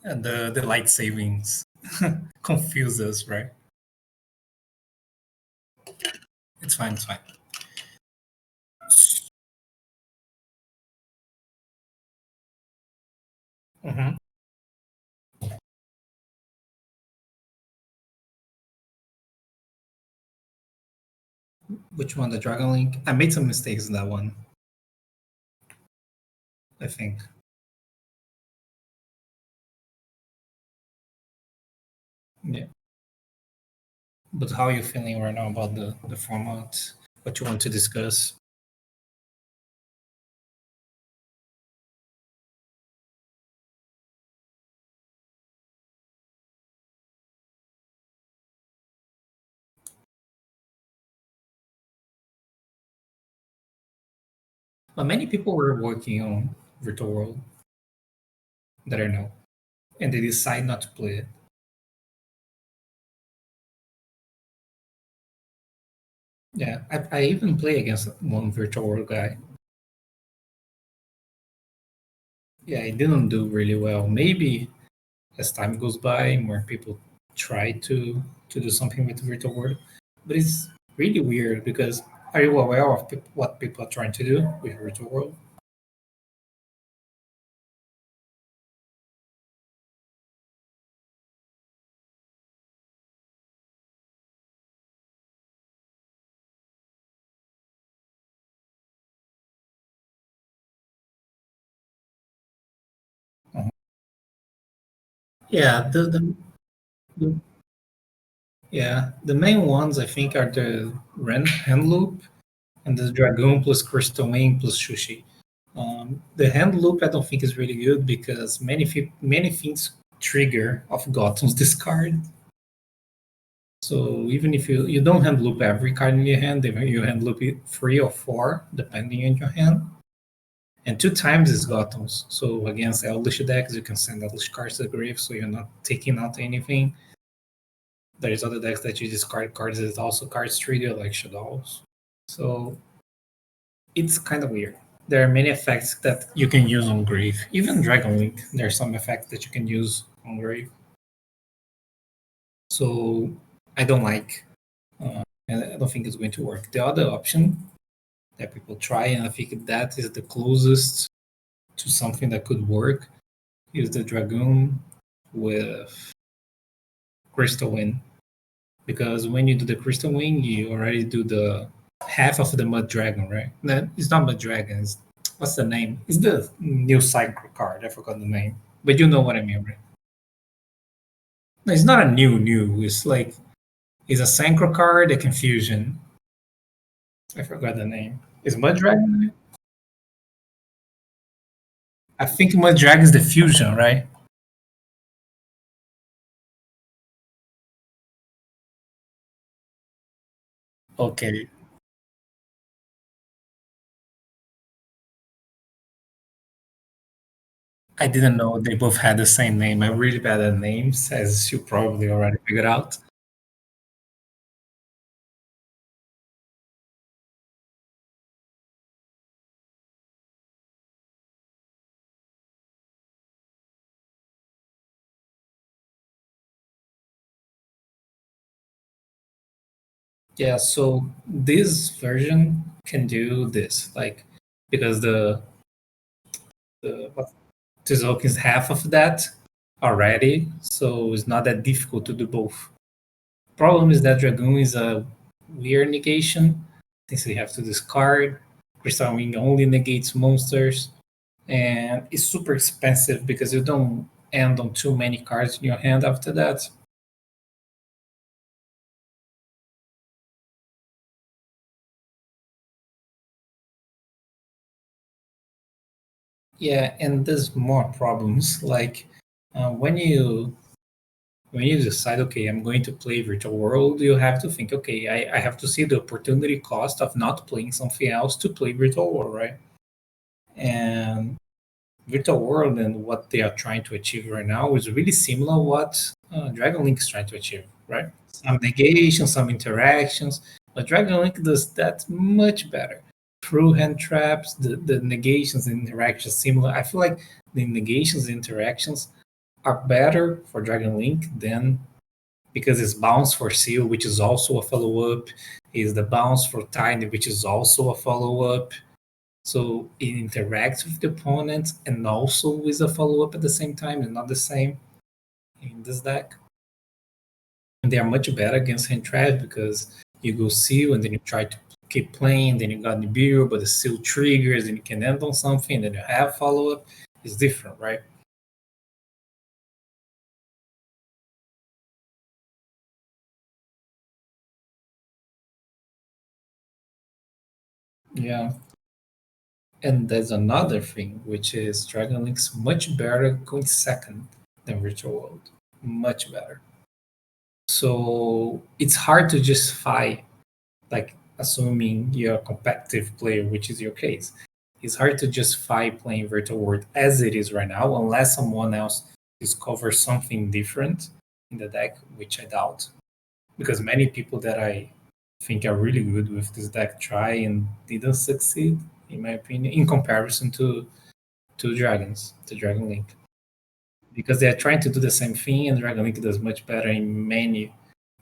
And the light savings confuse us, right? It's fine, it's fine. Mhm. Which one? The Dragon Link? I made some mistakes in that one, I think. Yeah. But how are you feeling right now about the format? What you want to discuss? But many people were working on Virtual World that I know, and they decide not to play it. Yeah, I even play against one Virtual World guy. Yeah, it didn't do really well. Maybe as time goes by, more people try to do something with Virtual World, but it's really weird because are you aware of what people are trying to do with Virtual World? Uh-huh. Yeah, the yeah the main ones I think are the hand loop and the dragoon plus crystal wing plus sushi. The hand loop I don't think is really good because many things trigger of Gotham's discard. So even if you don't hand loop every card in your hand, you hand loop it 3 or 4 depending on your hand. And 2 times is Gotham's. So against Elvish decks, you can send Elvish cards to the grave, so you're not taking out anything. There's other decks that you discard cards that also cards trigger like Shadows. So it's kind of weird. There are many effects that you can use on Grave. Even Dragon Link, there are some effects that you can use on Grave. So I don't like, and I don't think it's going to work. The other option that people try, and I think that is the closest to something that could work, is the Dragoon with Crystal Wind. Because when you do the Crystal Wing, you already do the half of the Mud Dragon, right? No, it's not Mud Dragon. What's the name? It's the new Synchro card. I forgot the name, but you know what I mean, right? No, it's not a new. It's like it's a Synchro card, a Confusion. I forgot the name. Is Mud Dragon? I think Mud Dragon is the fusion, right? Okay. I didn't know they both had the same name. I'm really bad at names, as you probably already figured out. Yeah, so this version can do this, like because the Tizoki is half of that already, so it's not that difficult to do both. Problem is that Dragoon is a weird negation, since you have to discard. Crystal Wing only negates monsters, and it's super expensive because you don't end on too many cards in your hand after that. Yeah, and there's more problems. Like when you decide, okay, I'm going to play Virtual World, you have to think, okay, I have to see the opportunity cost of not playing something else to play Virtual World, right? And Virtual World and what they are trying to achieve right now is really similar what Dragon Link is trying to achieve, right? Some negation, some interactions, but Dragon Link does that much better. Through hand traps, the negations and interactions similar. I feel like the negations and interactions are better for Dragon Link than because it's bounce for Seal, which is also a follow up, is the bounce for Tiny, which is also a follow up. So it interacts with the opponent and also is a follow up at the same time. It's not the same in this deck. And they are much better against hand trap because you go Seal and then you try to keep playing, then you got Nibiru, but the Seal triggers and you can end on something, and then you have follow up. It's different, right? Yeah. And there's another thing, which is Dragon Link's much better going second than Virtual World. Much better. So it's hard to justify, like, assuming you're a competitive player, which is your case. It's hard to justify playing Virtual World as it is right now, unless someone else discovers something different in the deck, which I doubt. Because many people that I think are really good with this deck try and didn't succeed, in my opinion, in comparison to dragons, to Dragon Link, because they're trying to do the same thing, and Dragon Link does much better in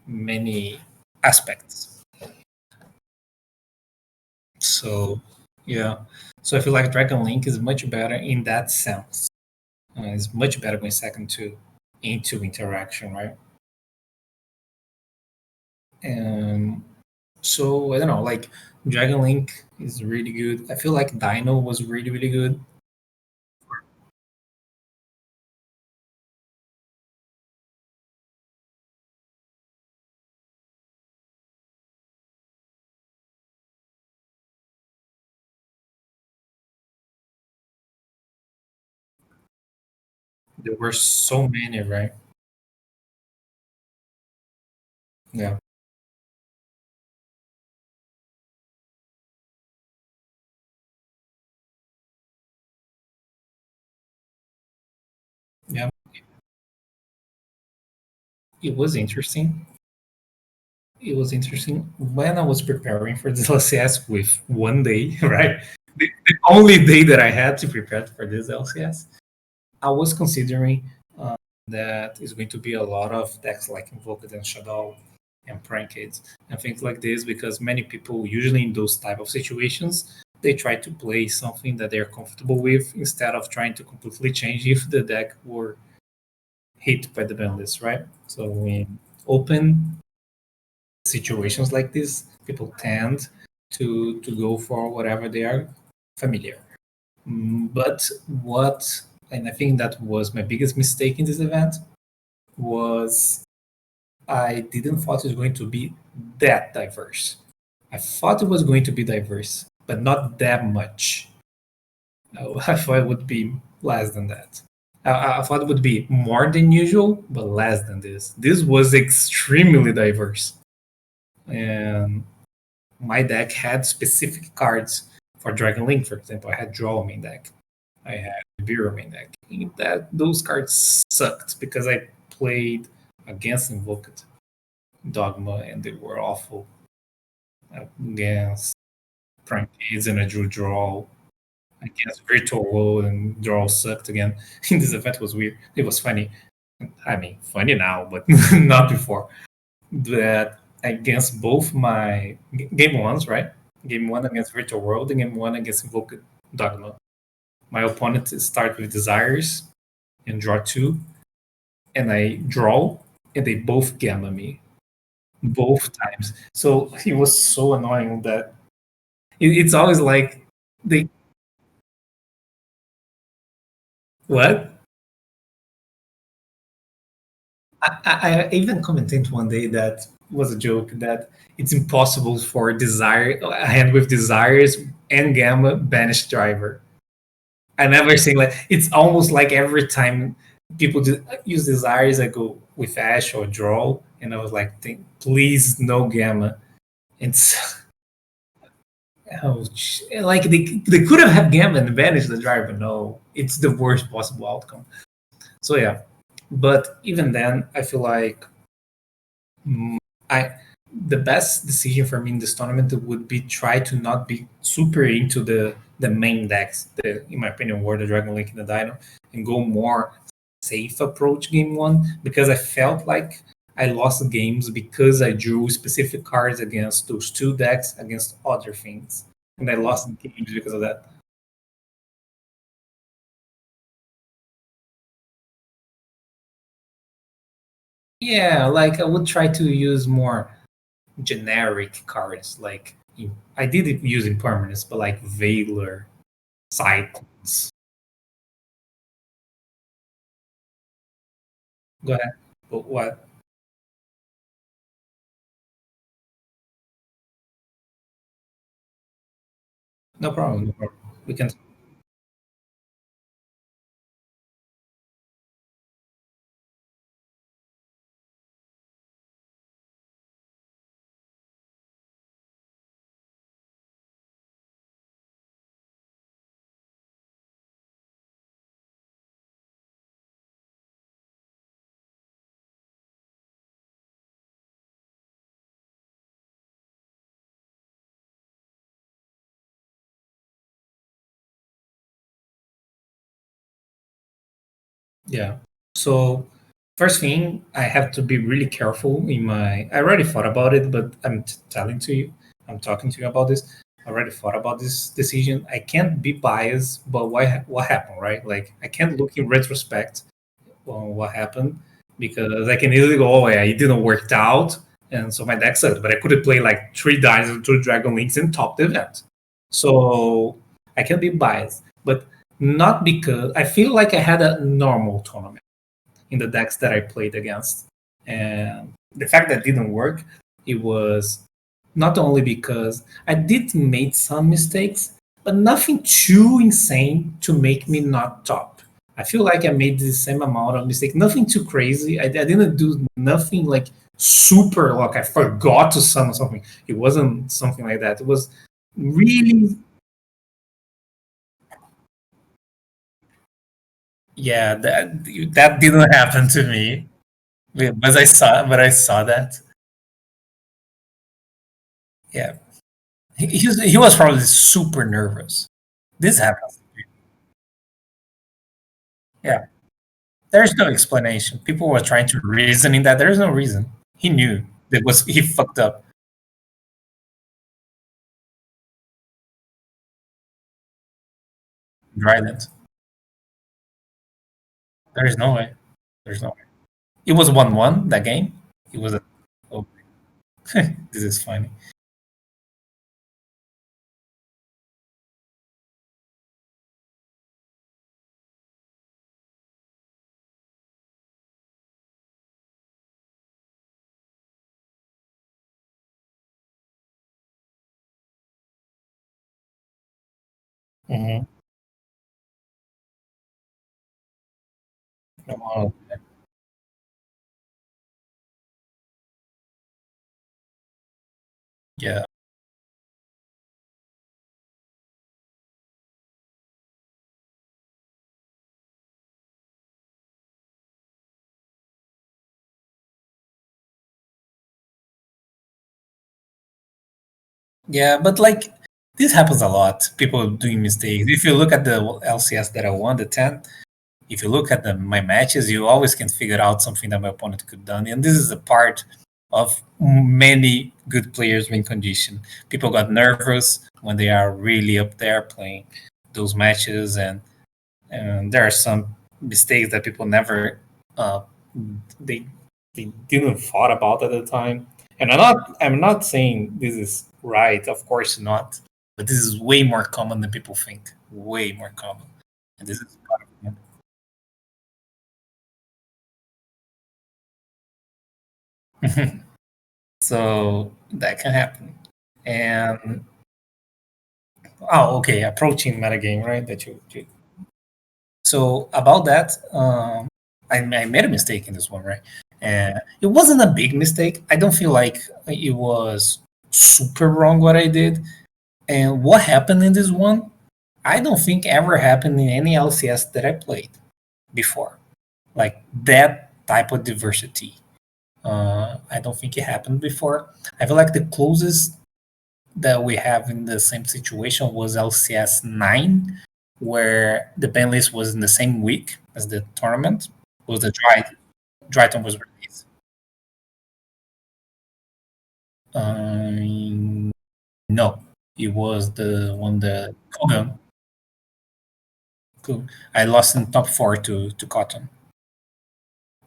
many aspects. So yeah, so I feel like Dragon Link is much better in that sense. It's much better going second to into interaction, right? And so I don't know, like Dragon Link is really good. I feel like Dino was really good. There were so many, right? Yeah, yeah. It was interesting. It was interesting when I was preparing for this LCS with one day, right? The only day that I had to prepare for this LCS, I was considering that is going to be a lot of decks like Invoked and Shadow and Prankades and things like this, because many people usually in those type of situations they try to play something that they're comfortable with instead of trying to completely change if the deck were hit by the ban list, right? So in open situations like this, people tend to go for whatever they are familiar. But what, and I think that was my biggest mistake in this event, was I didn't thought it was going to be that diverse. I thought it was going to be diverse, but not that much. I thought it would be less than that. I thought it would be more than usual, but less than this. This was extremely diverse. And my deck had specific cards for Dragon Link, for example. I had Draw main deck. I had Bureau main deck. That those cards sucked because I played against Invoked Dogma and they were awful. Against Prime Kids and I drew Draw. Against Virtual World and Draw sucked again. This event was weird. It was funny. I mean, funny now, but not before. That against both my game ones, right? Game one against Virtual World and game one against Invoked Dogma. My opponent start with Desires and draw two, and I draw, and they both gamma me both times. So it was so annoying that it's always like they what? I even commented one day that was a joke that it's impossible for desire a hand with desires and gamma banish driver. I never seen like it's almost like every time people use desires, I go with Ash or draw, and I was like, please no gamma. It's ouch. Like they could have gamma and banished the driver. No, it's the worst possible outcome. So yeah, but even then, I feel like mm, I the best decision for me in this tournament would be try to not be super into the main decks, in my opinion, were the Dragon Link and the Dino, and go more safe approach game one because I felt like I lost games because I drew specific cards against those two decks against other things, and I lost games because of that. Yeah, like I would try to use more generic cards. Like I did it using permanents, but like Veiler, Cyclones. Go ahead. But what? No problem. No problem. We can. Yeah. So first thing, I have to be really careful in my. I already thought about it, but I'm telling to you, I'm talking to you about this. I already thought about this decision. I can't be biased, but what happened, right? Like I can't look in retrospect on what happened because I can easily go, oh yeah, it didn't work out, and so my deck sucked. But I could have played like three dice and two Dragon Links and top the event. So I can be biased, but not because I feel like I had a normal tournament in the decks that I played against. And the fact that didn't work, it was not only because I did make some mistakes, but nothing too insane to make me not top. I feel like I made the same amount of mistakes, nothing too crazy. I didn't do nothing like super like I forgot to summon something. It wasn't something like that. It was really, yeah, that didn't happen to me. Yeah, but I saw that. Yeah, he was probably super nervous. This happens. Yeah, there's no explanation. People were trying to reason in that. There's no reason. He knew that was he fucked up. Dryland. There's no way. There's no way. It was 1-1 that game. It was a. Oh, this is funny. Mm-hmm. Yeah. Yeah, but like this happens a lot. People doing mistakes. If you look at the LCS that I won, the 10, if you look at my matches, you always can figure out something that my opponent could done. And this is a part of many good players win condition. People got nervous when they are really up there playing those matches, and there are some mistakes that people never uh, they they didn't thought about at the time. And I'm not saying this is right, of course not, but this is way more common than people think. Way more common, and this is part of it. So that can happen. And oh, okay, approaching metagame, right? So about that, I made a mistake in this one, right? And it wasn't a big mistake. I don't feel like it was super wrong what I did. And what happened in this one, I don't think ever happened in any LCS that I played before. Like that type of diversity. I don't think it happened before. I feel like the closest that we have in the same situation was LCS 9, where the ban list was in the same week as the tournament, Was the Dryton was released. Um, no, it was the one that Kogan. I lost in top four to Cotton,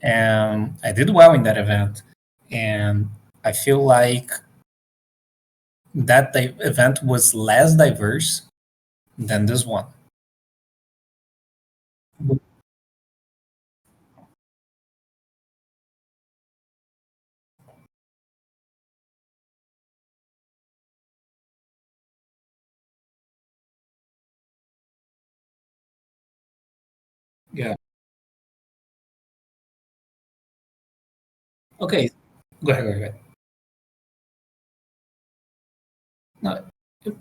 and I did well in that event. And I feel like that the event was less diverse than this one. Yeah. Okay. Go ahead. Go ahead. No,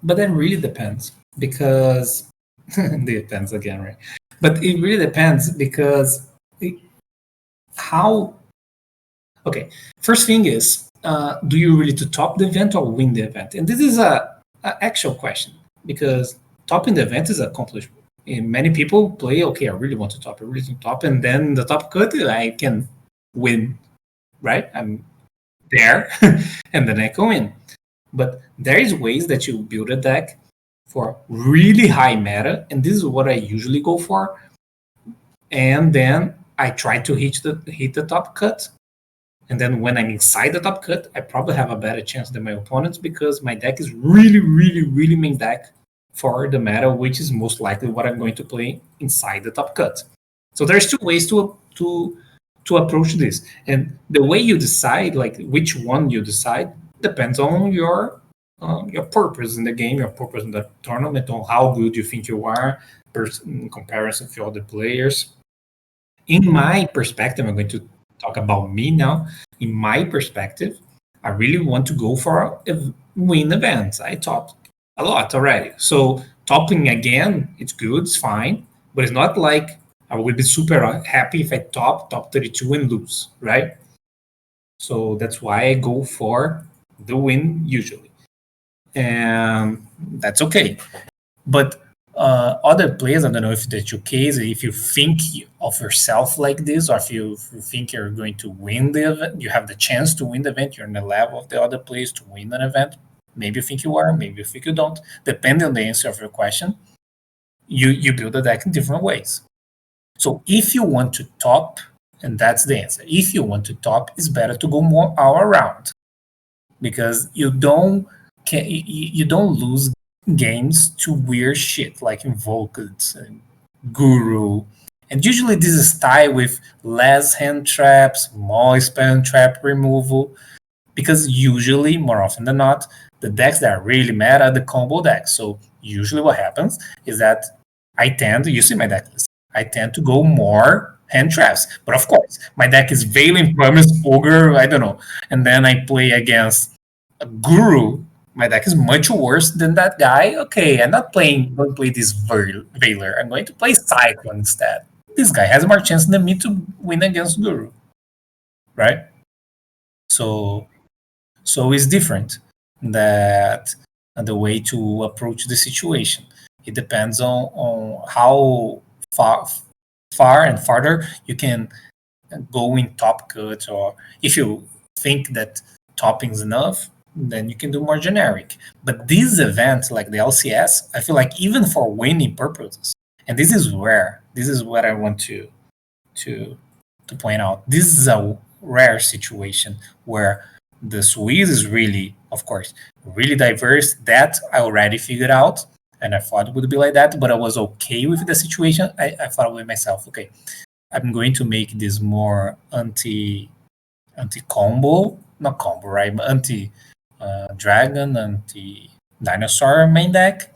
but that really depends because it depends again, right? But it really depends because how. Okay, first thing is, do you really to top the event or win the event? And this is a actual question because topping the event is accomplishment. And many people play, okay, I really want to top, I really want to top, and then the top cut, I can win, right? I'm there, and then I can win. But there is ways that you build a deck for really high meta, and this is what I usually go for. And then I try to hit the top cut. And then when I'm inside the top cut, I probably have a better chance than my opponents because my deck is really, really, really main deck for the meta, which is most likely what I'm going to play inside the top cut. So there's two ways to approach this, and the way you decide, like which one you decide, depends on your purpose in the game, your purpose in the tournament, on how good you think you are in comparison to other players. In my perspective, I'm going to talk about me now. In my perspective, I really want to go for win events. I topped a lot already. So topping again, it's good, it's fine, but it's not like I would be super happy if I top 32 and lose, right? So that's why I go for the win usually. And that's okay. But other players, I don't know if that's your case, if you think of yourself like this, or if you think you're going to win the event, you have the chance to win the event, you're in the level of the other players to win an event. Maybe you think you are, maybe you think you don't. Depending on the answer of your question, you build a deck in different ways. So if you want to top, and that's the answer, if you want to top, it's better to go more all around because you don't lose games to weird shit like Invoked and Guru. And usually this is tied with less hand traps, more spam trap removal, because usually, more often than not, the decks that are really mad are the combo decks. So usually what happens is that you see my deck list, I tend to go more hand traps. But of course, my deck is Valen, Promise, Ogre, I don't know. And then I play against a Guru. My deck is much worse than that guy. Okay, I'm not going to play this Veiler. I'm going to play Cyclone instead. This guy has more chance than me to win against Guru, right? So it's different that the way to approach the situation. It depends on how far and farther you can go in top cut, or if you think that topping is enough, then you can do more generic. But these events like the LCS, I feel like even for winning purposes, and this is rare. This is what I want to to point out. This is a rare situation where the Swiss is really, of course, really diverse. That I already figured out, and I thought it would be like that, but I was okay with the situation. I thought with myself, okay, I'm going to make this more anti combo, not combo, right? But anti dragon, anti dinosaur main deck.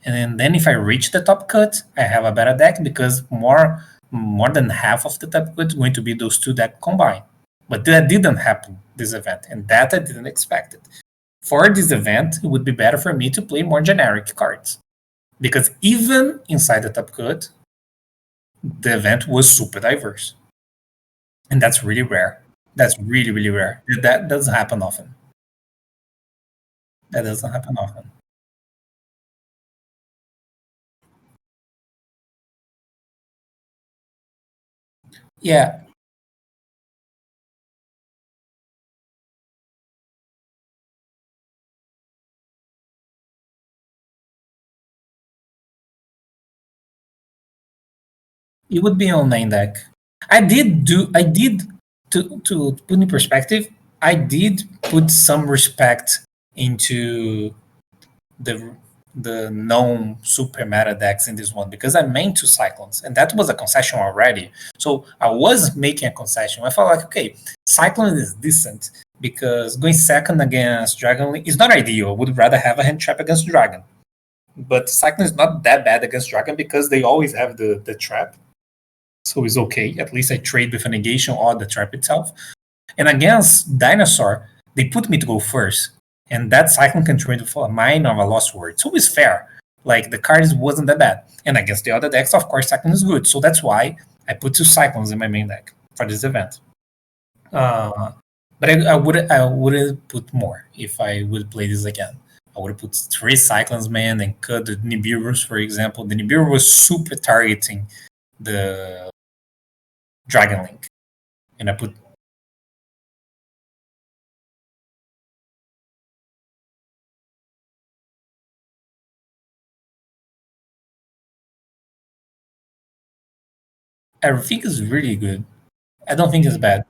And then if I reach the top cut, I have a better deck because more than half of the top cut is going to be those two decks combined. But that didn't happen this event, and that I didn't expect it. For this event, it would be better for me to play more generic cards. Because even inside the top cut, the event was super diverse. And that's really rare. That's really, really rare. That doesn't happen often. That doesn't happen often. Yeah, it would be on main deck. I did to put in perspective, I did put some respect into the the known super meta decks in this one because I main two Cyclones, and that was a concession already. So I was making a concession. I felt like, okay, Cyclone is decent because going second against Dragon Link is not ideal. I would rather have a hand trap against Dragon. But Cyclone is not that bad against Dragon because they always have the trap. So it's okay. At least I trade with a negation or the trap itself. And against Dinosaur, they put me to go first. And that Cyclone can trade for a mine or a lost word. So it's fair. Like the card wasn't that bad. And against the other decks, of course, Cyclone is good. So that's why I put two Cyclones in my main deck for this event. But I wouldn't put more if I would play this again. I would have put three Cyclones, man, and cut the Nibiru's, for example. The Nibiru was super targeting the Dragon Link. And I put I think it's really good. I don't think it's bad.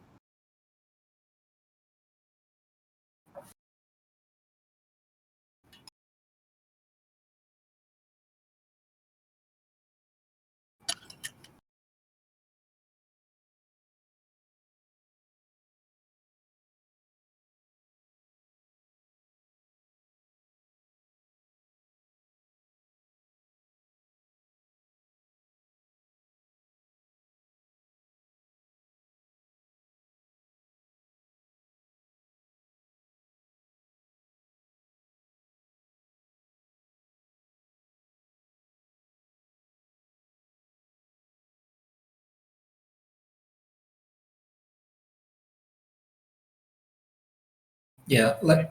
Yeah, like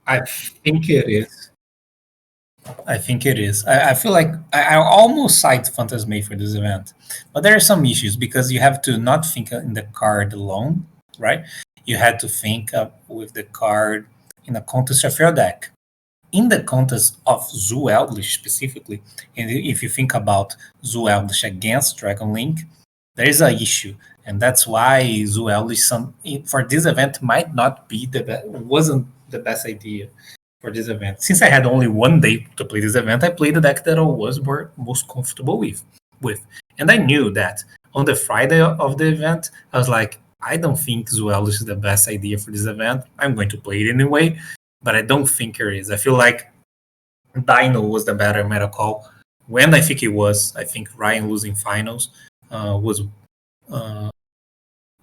I think it is. I think it is. I feel like I almost cite Phantasme for this event, but there are some issues because you have to not think in the card alone, right? You had to think with the card in the context of your deck. In the context of Zoo Eldritch specifically, and if you think about Zoo Eldritch against Dragon Link, there is an issue, and that's why Zoo Eldritch for this event might not be wasn't the best idea for this event. Since I had only one day to play this event, I played the deck that I was most comfortable with, and I knew that on the Friday of the event, I was like, I don't think Zoo Eldritch is the best idea for this event. I'm going to play it anyway, but I don't think it is. I feel like Dino was the better meta call. When I think it was, I think Ryan losing finals was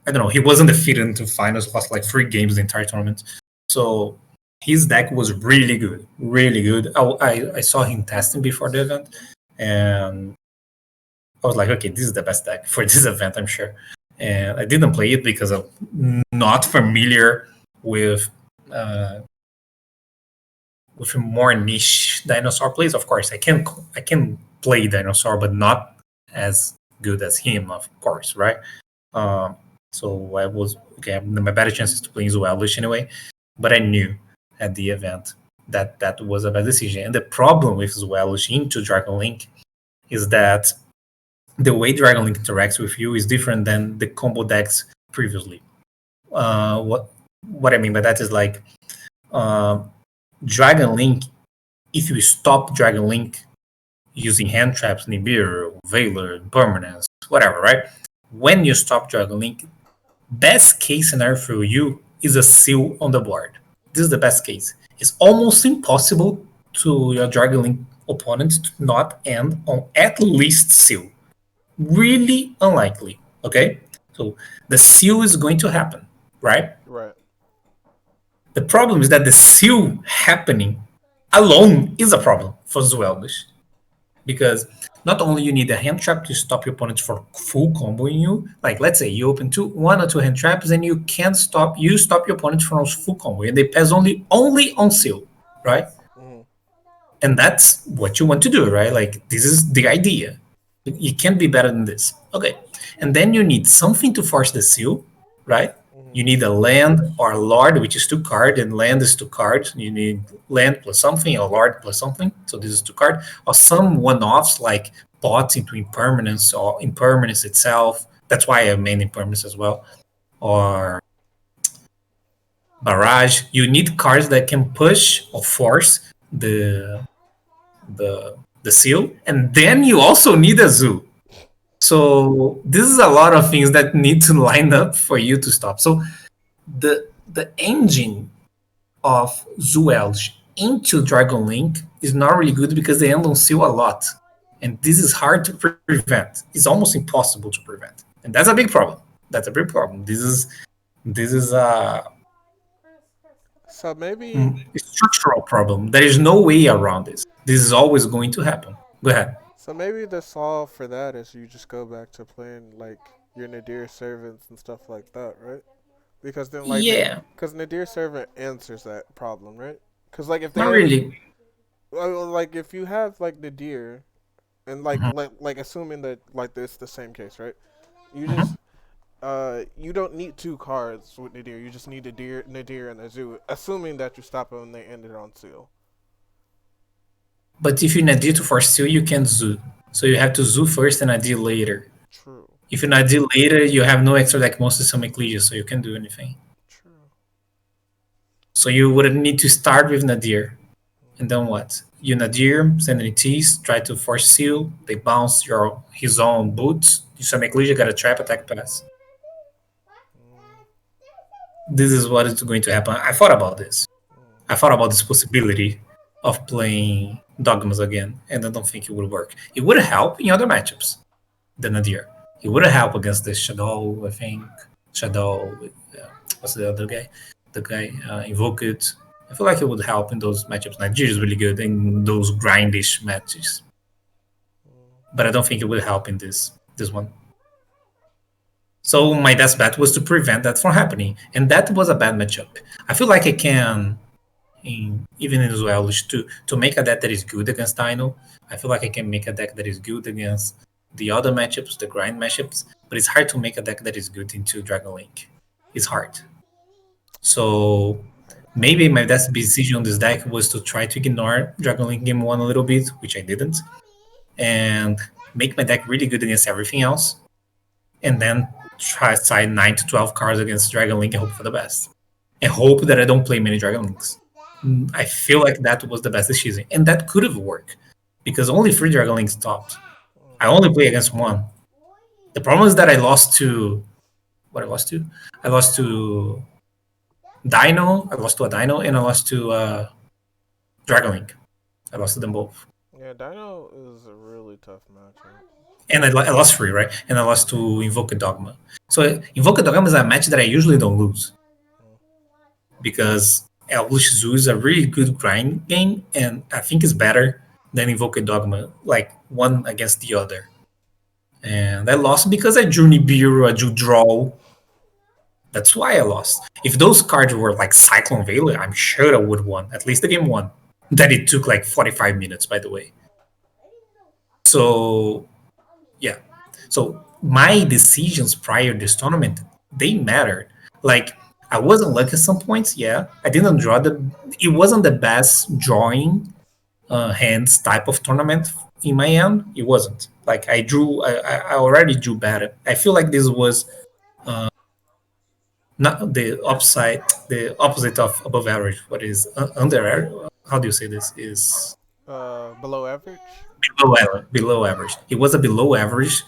I don't know. He wasn't defeated into finals. Lost like 3 games the entire tournament. So his deck was really good, really good. I saw him testing before the event, and I was like, okay, this is the best deck for this event, I'm sure. And I didn't play it because I'm not familiar with uh, with more niche dinosaur plays. Of course, I can play dinosaur, but not as good as him, of course, right? Um, so I was okay. My better chances to play Zwellish anyway, but I knew at the event that that was a bad decision. And the problem with Zwellish into Dragon Link is that the way Dragon Link interacts with you is different than the combo decks previously. What I mean by that is like uh, Dragon Link. If you stop Dragon Link using hand traps, Nibiru, Valor, Permanence, whatever, right? When you stop Dragon Link, best case scenario for you is a seal on the board. This is the best case. It's almost impossible to your Dragon Link opponent to not end on at least seal. Really unlikely. Okay? So the seal is going to happen, right? Right. The problem is that the seal happening alone is a problem for Zwelbish. Because not only you need a hand trap to stop your opponent from full comboing you, like let's say you open one or two hand traps and you can't stop your opponent from full combo and they pass only on seal, right? Mm-hmm. And that's what you want to do, right? Like this is the idea. You can't be better than this. Okay. And then you need something to force the seal, right? You need a land or a lord, which is two card, and land is two cards. You need land plus something, or lord plus something. So this is two card. Or some one-offs like pots into impermanence or impermanence itself. That's why I made impermanence as well. Or barrage. You need cards that can push or force the seal, and then you also need a zoo. So this is a lot of things that need to line up for you to stop. So the engine of Zoology into Dragon Link is not really good because they end on seal a lot. And this is hard to prevent. It's almost impossible to prevent. And that's a big problem. That's a big problem. This is So maybe a structural problem. There is no way around this. This is always going to happen. Go ahead. so maybe the solve for that is you just go back to playing like your Nadir servants and stuff like that, right? Because then Yeah, because Nadir servant answers that problem, right? Because like if they not have really. like if you have like Nadir and Mhm, like assuming that like this the same case, right? You mhm. just you don't need two cards with Nadir. You just need Nadir and a zoo, assuming that you stop them and they ended on seal. But if you nadir to force seal, you can zoo. So you have to zoo first and nadir later. True. If you nadir later, you have no extra deck monster summon Ecclesia, so you can do anything. True. So you would need to start with nadir. And then what? You nadir, send any tease, try to force seal, they bounce your his own boots, you summon Ecclesia, got a trap attack pass. Mm, This is what is going to happen. I thought about this. I thought about this possibility of playing Dogmas again, and I don't think it would work. It would help in other matchups than Nadir. It would help against the Shadow, I think. Shadow, what's the other guy? The guy Invoked. I feel like it would help in those matchups. Nadir is really good in those grindish matches, mm, but I don't think it would help in this one. So my best bet was to prevent that from happening, and that was a bad matchup. I feel like I can even in Duelos to make a deck that is good against Dino. I feel like I can make a deck that is good against the other matchups, the grind matchups, but it's hard to make a deck that is good into Dragon Link. It's hard. So maybe my best decision on this deck was to try to ignore Dragon Link game one a little bit, which I didn't, and make my deck really good against everything else, and then try side 9 to 12 cards against Dragon Link and hope for the best. And hope that I don't play many Dragon Links. I feel like that was the best decision. And that could have worked because only three Dragon Links stopped. I only play against one. The problem is that I lost to what I lost to? I lost to Dino, I lost to a Dino, and I lost to Dragon Link. I lost to them both. yeah, Dino is a really tough matchup. And I lost three, right? And I lost to Invoke Dogma. So Invoke Dogma is a match that I usually don't lose Mm, because Elvish Zoo is a really good grind game, and I think it's better than Invoke Dogma, like one against the other. And I lost because I drew Nibiru, I drew Draw. That's why I lost. If those cards were like Cyclone Veiler, I'm sure I would have won. At least the game one. That it took like 45 minutes, by the way. So yeah. So my decisions prior to this tournament, they mattered. Like I wasn't lucky at some points, yeah. I didn't draw the it wasn't the best drawing hands type of tournament in my end. It wasn't. Like I already drew better. I feel like this was not the upside, the opposite of above average. What is under average? How do you say this? Is below average. below average. It was a below average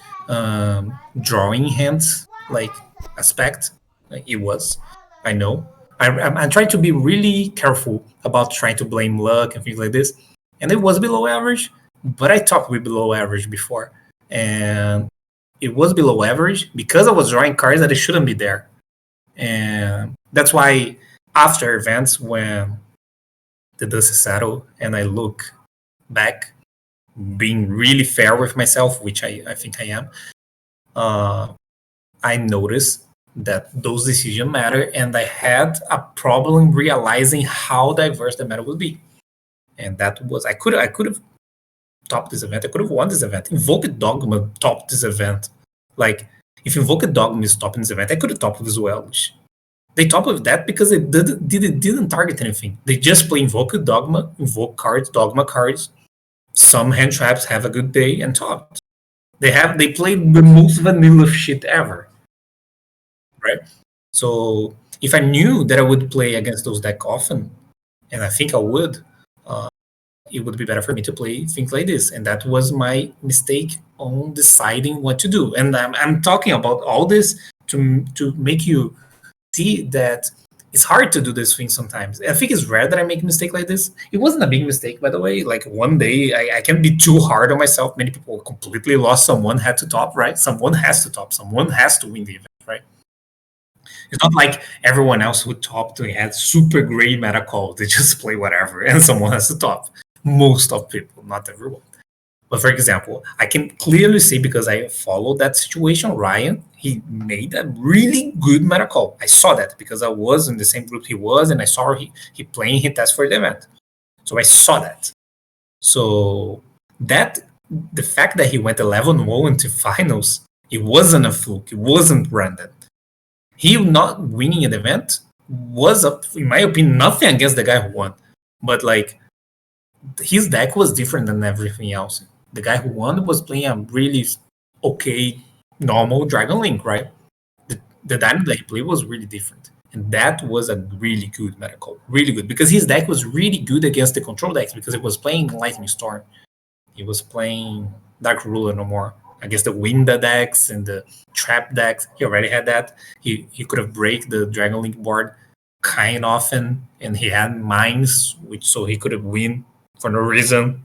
drawing hands like aspect. Like, it was. I know. I'm trying to be really careful about trying to blame luck and things like this. And it was below average, but I thought we below average before, and it was below average because I was drawing cards that it shouldn't be there. And that's why after events, when the dust is settled and I look back, being really fair with myself, which I think I am, uh, I noticed that those decisions matter, and I had a problem realizing how diverse the matter would be. And that was I could have topped this event. I could have won this event. Invoked Dogma topped this event. Like if Invoked Dogma is topping this event, I could have topped this well. They top with that because they didn't target anything. They just play invoke cards, dogma cards. Some hand traps have a good day and topped. They played the most vanilla shit ever, right? So if I knew that I would play against those deck often, and I think I would, uh, it would be better for me to play things like this. And that was my mistake on deciding what to do. And I'm talking about all this to make you see that it's hard to do this thing sometimes. I think it's rare that I make a mistake like this. It wasn't a big mistake, by the way. Like one day, I can't be too hard on myself. Many people completely lost. Someone had to top, right? Someone has to top. Someone has to win the event, right? It's not like everyone else who topped had super great meta call. They just play whatever, and someone has to top. Most of people, not everyone. But for example, I can clearly see because I followed that situation. Ryan, he made a really good meta call. I saw that because I was in the same group he was, and I saw he playing hit test for the event. So I saw that. So that the fact that he went 11-0 into finals, it wasn't a fluke. It wasn't random. He not winning an event was, in my opinion, nothing against the guy who won, but like his deck was different than everything else. The guy who won was playing a really okay, normal Dragon Link, right? The dynamic that he played was really different. And that was a really good meta call. Really good. Because his deck was really good against the control decks because it was playing Lightning Storm. He was playing Dark Ruler no more. Against the Winda decks and the Trap decks. He already had that. He could have break the Dragon Link board kind often, and he had mines, which so he could have win for no reason.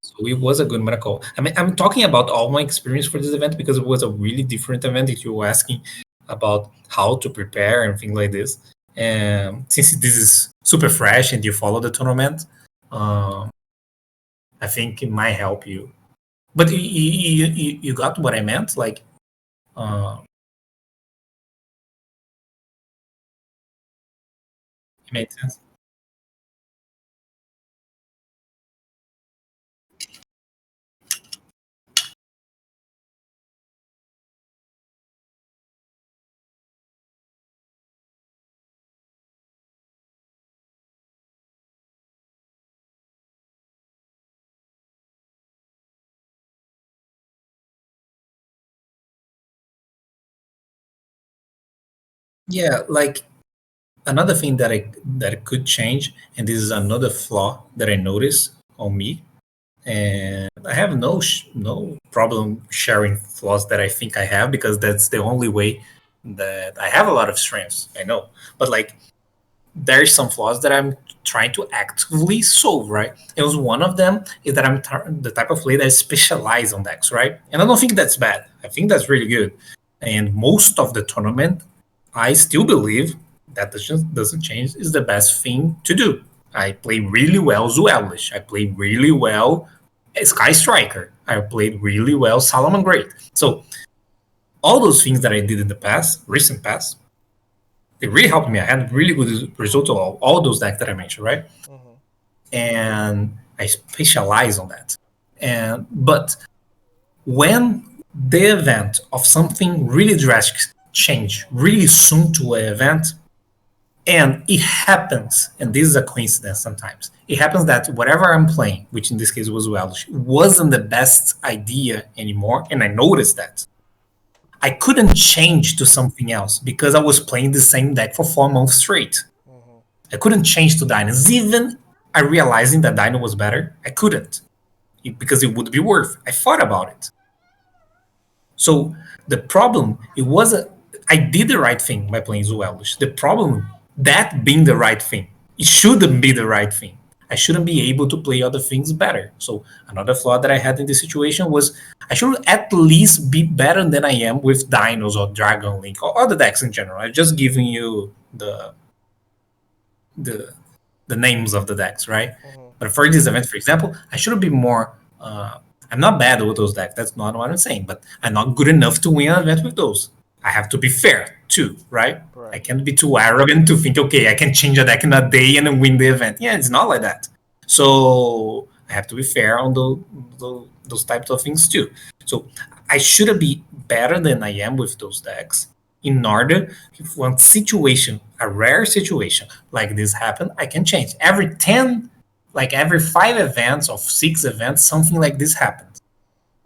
So it was a good miracle. I mean, I'm talking about all my experience for this event because it was a really different event. If you were asking about how to prepare and things like this, and since this is super fresh and you follow the tournament, um, I think it might help you. But you got what I meant, like. Uh, it made sense. Yeah, like another thing that could change, and this is another flaw that I noticed on me, and I have no problem sharing flaws that I think I have because that's the only way that I have a lot of strengths. I know, but like there's some flaws that I'm trying to actively solve, right? It was one of them is that the type of player that specialize on decks, right? And I don't think that's bad. I think that's really good. And most of the tournament, I still believe that doesn't change is the best thing to do. I play really well Zuelish. I play really well Sky Striker. I played really well Solomon Great. So all those things that I did in the past, recent past, they really helped me. I had really good results of all those decks that I mentioned, right? Mhm. And I specialize on that. And but when the event of something really drastic change really soon to an event, and it happens, and this is a coincidence sometimes. It happens that whatever I'm playing, which in this case was Welsh, wasn't the best idea anymore, and I noticed that. I couldn't change to something else because I was playing the same deck for 4 months straight. Mhm. I couldn't change to Dinos. Even I realizing that Dino was better, I couldn't because it would be worth. I thought about it. So the problem, it wasn't. I did the right thing by playing Zuelish. The problem, that being the right thing, it shouldn't be the right thing. I shouldn't be able to play other things better. So another flaw that I had in this situation was I should at least be better than I am with Dinos or Dragon Link or other decks in general. I'm just giving you the the names of the decks, right? Mhm. But for this event, for example, I should be more. I'm not bad with those decks. That's not what I'm saying. But I'm not good enough to win an event with those. I have to be fair too, right? I Right. can't be too arrogant to think, okay, I can change a deck in a day and then win the event. Yeah, it's not like that. So I have to be fair on those types of things too. So I should be better than I am with those decks. in order, if one situation, a rare situation like this happen, I can change. Every 10, like every 5 events of 6 events, something like this happens.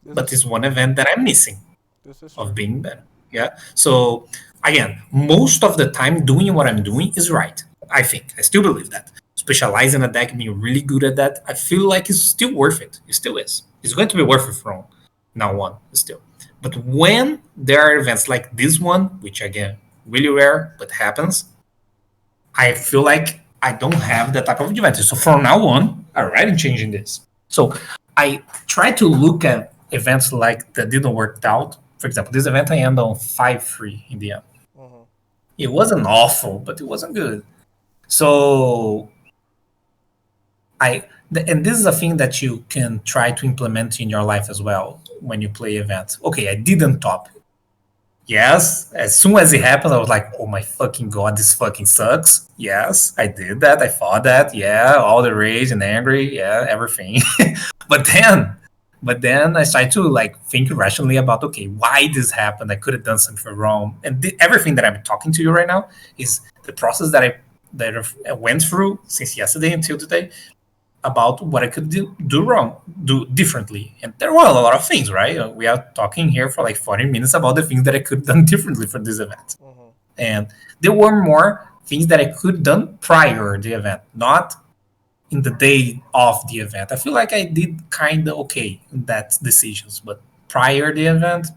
This But is it's one event that I'm missing this is of true. being better. Yeah. So again, most of the time doing what I'm doing is right. I think. I still believe that. Specialize in a deck, being really good at that, I feel like it's still worth it. It still is. It's going to be worth it from now on still. But when there are events like this one, which again, really rare, but happens, I feel like I don't have that type of advantage. So from now on, I'm already changing this. So I try to look at events like that didn't work out. For example, this event I ended on 5-3 in the end. Mhm. It wasn't awful, but it wasn't good. So and this is a thing that you can try to implement in your life as well when you play events. Okay, I didn't top. Yes, as soon as it happened, I was like, "Oh my fucking god, this fucking sucks." Yes, I did that. I thought that. Yeah, all the rage and angry. Yeah, everything. but then, but then I started to like think rationally about, okay, why this happened? I could have done something wrong, and everything that I'm talking to you right now is the process that I went through since yesterday until today about what I could do wrong, do differently. And there were a lot of things, right? We are talking here for like 40 minutes about the things that I could have done differently for this event. Mhm. And there were more things that I could have done prior to the event, not in the day of the event. I feel like I did kind of okay in that decisions, but prior to the event,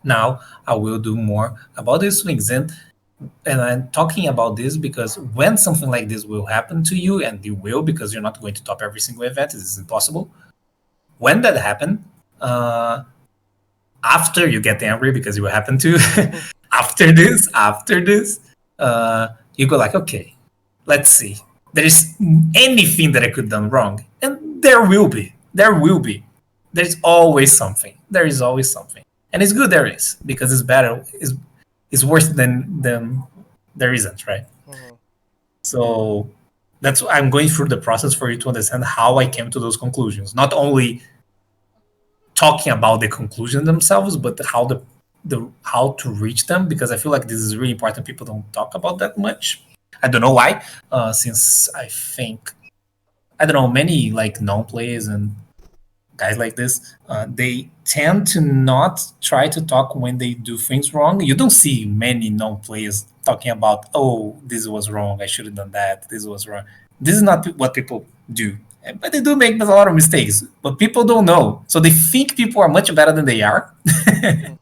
now I will do more about these things. And I'm talking about this because when something like this will happen to you, and it will because you're not going to top every single event, this is impossible. When that happens, uh, after you get angry because it will happen to Mhm. after this, you go like, okay, let's see. There is anything that I could have done wrong, and there will be. There's always something. There is always something, and it's good there is because it's better. Is worse than there isn't, right? Mhm. So that's why I'm going through the process for you to understand how I came to those conclusions. Not only talking about the conclusions themselves, but the how to reach them, because I feel like this is really important. People don't talk about that much. I don't know why. Since I think I don't know many like non players and guys like this, they tend to not try to talk when they do things wrong. You don't see many non players talking about, oh, this was wrong. I should have done that. This was wrong. This is not what people do. But they do make a lot of mistakes, but people don't know. So they think people are much better than they are Mhm.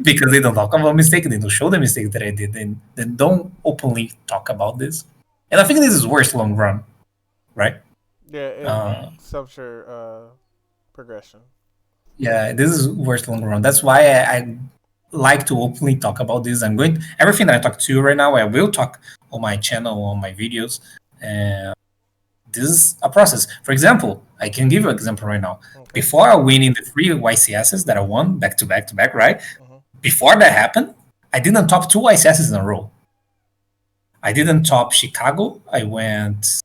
because they don't talk about mistakes. They don't show the mistakes that I did. And they don't openly talk about this. And I think this is worse long run, right? Yeah, it Uh, stops your progression. Yeah, this is worth long run. That's why I like to openly talk about this. I'm going everything that I talk to you right now. I will talk on my channel, on my videos, and this is a process. For example, I can give you an example right now. Okay. Before I winning the three YCSs that I won back to back to back, right? Mhm. Before that happened, I didn't top two YCSs in a row. I didn't top Chicago. I went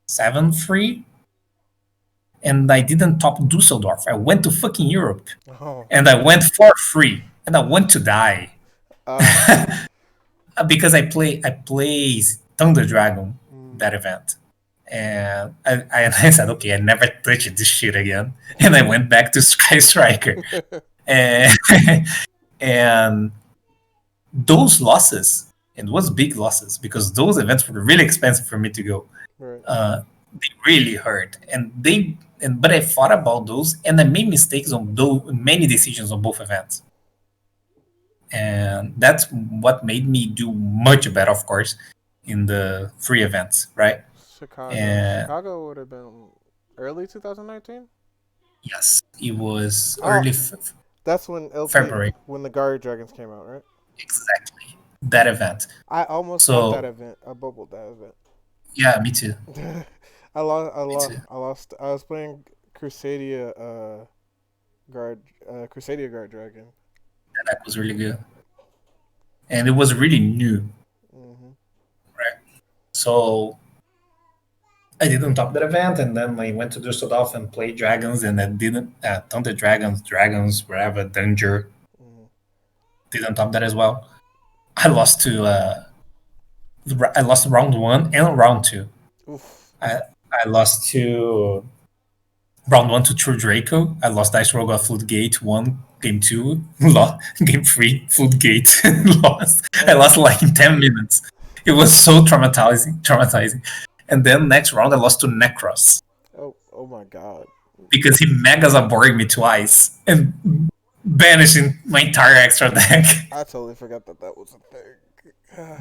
7-3, and I didn't top Dusseldorf. I went to fucking Europe, Oh. and I went 4-3, and I want to die. Uh. Because I play Thunder Dragon Mm. that event, and I said, okay, I never touch this shit again, and I went back to Sky Striker, and and those losses, it was big losses because those events were really expensive for me to go. Right. They really hurt, but I thought about those, and I made mistakes on those many decisions on both events, and that's what made me do much better, of course, in the free events, right? Chicago. And Chicago would have been early 2019. yes, it was Oh, early that's when LT February, when the Guard Dragons came out, right? exactly that event. I almost got that So event. I bubbled that yeah, me too, event. I lost. I me lost. too. I lost. I was playing Crusadia Guard. Crusadia Guard Dragon. That deck was really good, and it was really new, Mhm. right? So I didn't top that event, and then I went to Dusseldorf and played dragons, and I didn't Thunder Dragons, wherever Danger. Mhm. didn't top that as well. I lost to I lost round one and round two. Oof. I I lost to round one to True Draco. I lost Dice Roll got Floodgate one, game two, lost game three, Floodgate lost. I And lost like in 10 minutes. It was so traumatizing. And then next round I lost to Necros oh my god. because he mega zabored me twice and banishing my entire extra deck. I totally forgot that that was a thing.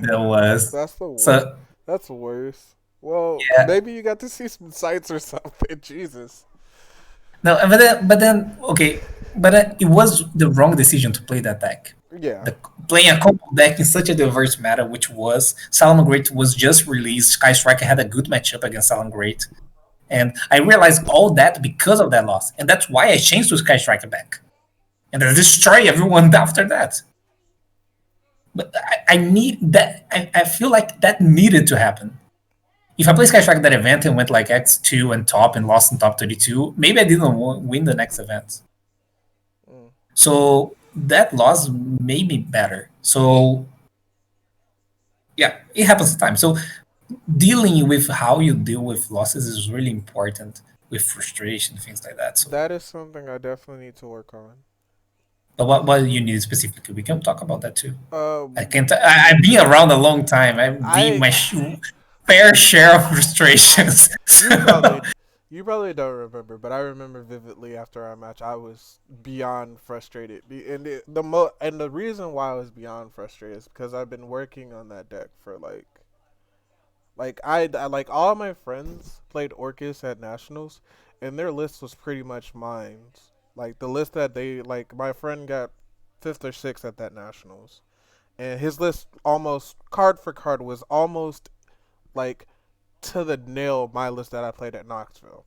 That was That's the worst. so That's worse. Well, yeah. maybe you got to see some sights or something. Jesus. No, but then okay, but it was the wrong decision to play that deck. Yeah. The, playing a combo deck in such a diverse meta, which was Salmon Great was just released. Sky Striker had a good matchup against Salmon Great, and I realized all that because of that loss, and that's why I changed to Sky Striker deck, and I destroy everyone after that. But I need that. I feel like that needed to happen. If I play Sky Striker that event and went like X2 and top and lost in top 32, maybe I didn't win the next event. Mm. So that loss made me better. So yeah, it happens sometimes. So dealing with how you deal with losses is really important with frustration, things like that. So, That is something I definitely need to work on. but what do you need specifically? We can talk about that too. I Um, can't. I've been around a long time. I've been I, my fair share of I, frustrations. you So, probably, you probably don't remember, but I remember vividly after our match, I was beyond frustrated. And and the reason why I was beyond frustrated is because I've been working on that deck for I like all my friends played Orcus at nationals, and their list was pretty much mine. Like the list that they like, my friend got fifth or sixth at that nationals, and his list almost card for card was almost like to the nail my list that I played at Knoxville.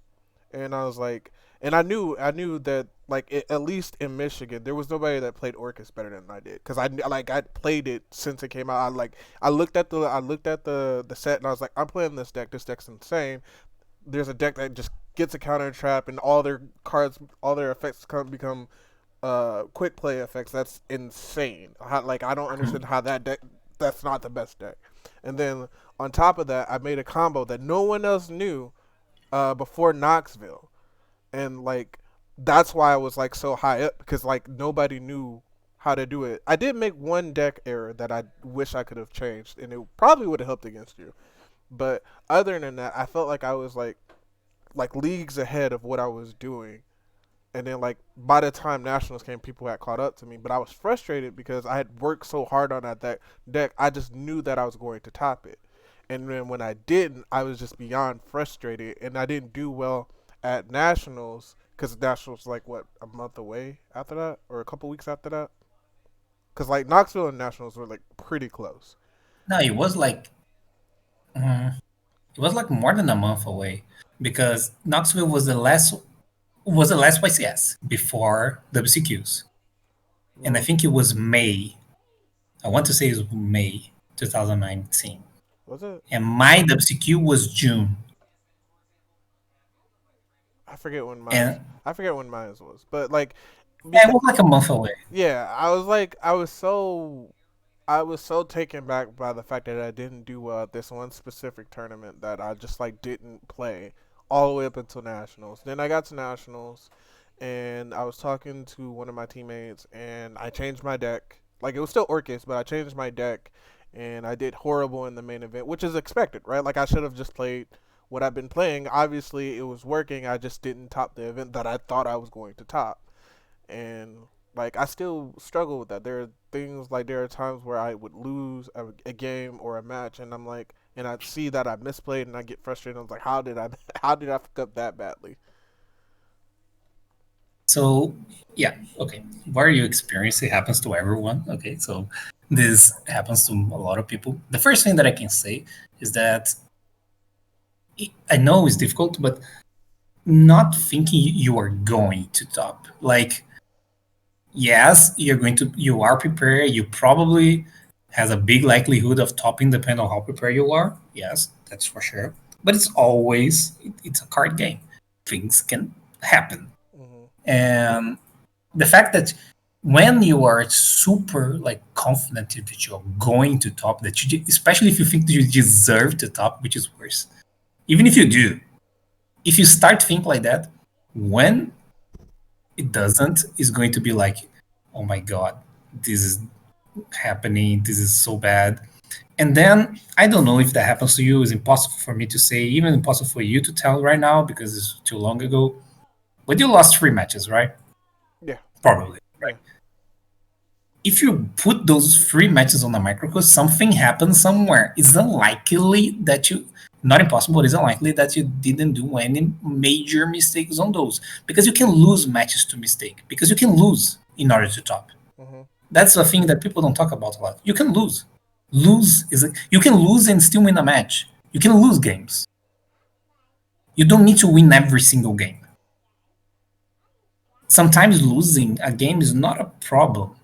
And I was like, and I knew that like at least in Michigan there was nobody that played Orcus better than I did because I played it since it came out. I looked at the set and I was like, I'm playing this deck. This deck's insane. There's a deck that just gets a counter trap and all their cards, all their effects become quick play effects. That's insane. Like I don't understand how that deck that's not the best deck. And then on top of that, I made a combo that no one else knew before Knoxville, and like that's why I was like so high up because like nobody knew how to do it. I did make one deck error that I wish I could have changed, and it probably would have helped against you. But other than that, I felt like I was like leagues ahead of what I was doing. And then like by the time nationals came, people had caught up to me. But I was frustrated because I had worked so hard on that deck. I just knew that I was going to top it. And then when I didn't, I was just beyond frustrated, and I didn't do well at nationals because nationals like what a month away after that, or a couple weeks after that. Because like Knoxville and nationals were like pretty close. no, mm, it was like more than a month away because Knoxville was the last YCS before WCQs, and I Mm, think it was May. I want to say it was May 2019, was it? and my WCQ was June, I forget when mine's. and I forget when mine's was, but like, yeah, it because was like a month away. yeah, I was so taken back by the fact that I didn't do well at this one specific tournament that I just like didn't play all the way up until nationals. Then I got to nationals, and I was talking to one of my teammates, and I changed my deck. Like it was still Orcus, but I changed my deck, and I did horrible in the main event, which is expected, right? Like I should have just played what I've been playing. Obviously, it was working. I just didn't top the event that I thought I was going to top, and like I still struggle with that. There are things like there are times where I would lose a game or a match, and I'm like, and I see that I misplayed, and I get frustrated. I was like, how did I, how did I fuck up that badly? So yeah, okay. What you experience it happens to everyone. Okay, so this happens to a lot of people. The first thing that I can say is that I know it's difficult, but not thinking you are going to top. Like, yes, you are prepared. You probably has a big likelihood of topping depending on how prepared you are. Yes, that's for sure. But it's a card game. Things can happen. Hmm. And the fact that when you are super like confident that you're going to top, that you especially if you think that you deserve to top, which is worse. Even if you do, if you start to think like that, when it doesn't, it's going to be like, oh my god, this is happening. This is so bad. And then I don't know if that happens to you. It's impossible for me to say, even impossible for you to tell right now because it's too long ago. But you lost 3 matches, right? Yeah. Probably, Yeah. right? If you put those 3 matches on the microcosm, something happens somewhere. It's unlikely that you, not impossible, it's unlikely that you didn't do any major mistakes on those. Because you can lose matches to mistake. Because you can lose in order to top. Mm-hmm. That's a thing that people don't talk about a lot. You can lose. You can lose and still win a match. You can lose games. You don't need to win every single game. Sometimes losing a game is not a problem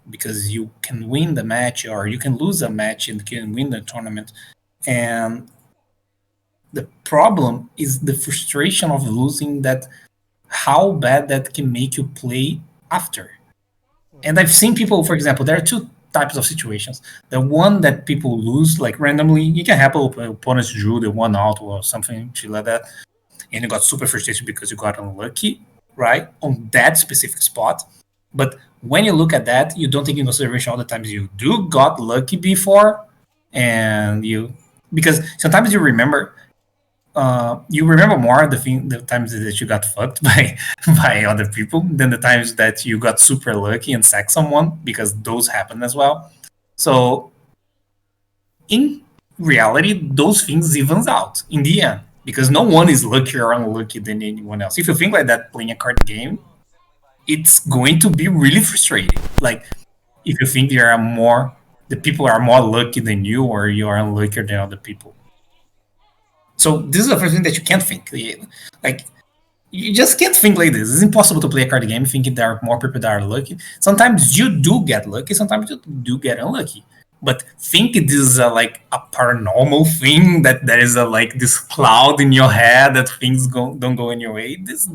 because you can win the match or you can lose a match and can win the tournament. And the problem is the frustration of losing, that how bad that can make you play after. And Mm-hmm. I've seen people, for example, there are two types of situations. The one that people lose like randomly, it can happen. Opponents drew the one out or something like that, and you got super frustrated because you got unlucky, right, on that specific spot. But when you look at that, you don't take into consideration all the times you do got lucky before, and you, because sometimes you remember more the times that you got fucked by by other people than the times that you got super lucky and sacked someone, because those happen as well. So in reality, those things evens out in the end because no one is luckier or unlucky than anyone else. If you think like that playing a card game, it's going to be really frustrating. Like if you think there are more, the people are more lucky than you or you are unluckier than other people. So this is the first thing that you can't think. Like you just can't think like this. It's impossible to play a card game thinking there are more people that are lucky. Sometimes you do get lucky, sometimes you do get unlucky. But think this is like a paranormal thing, that there is a like this cloud in your head that things don't go in your way. This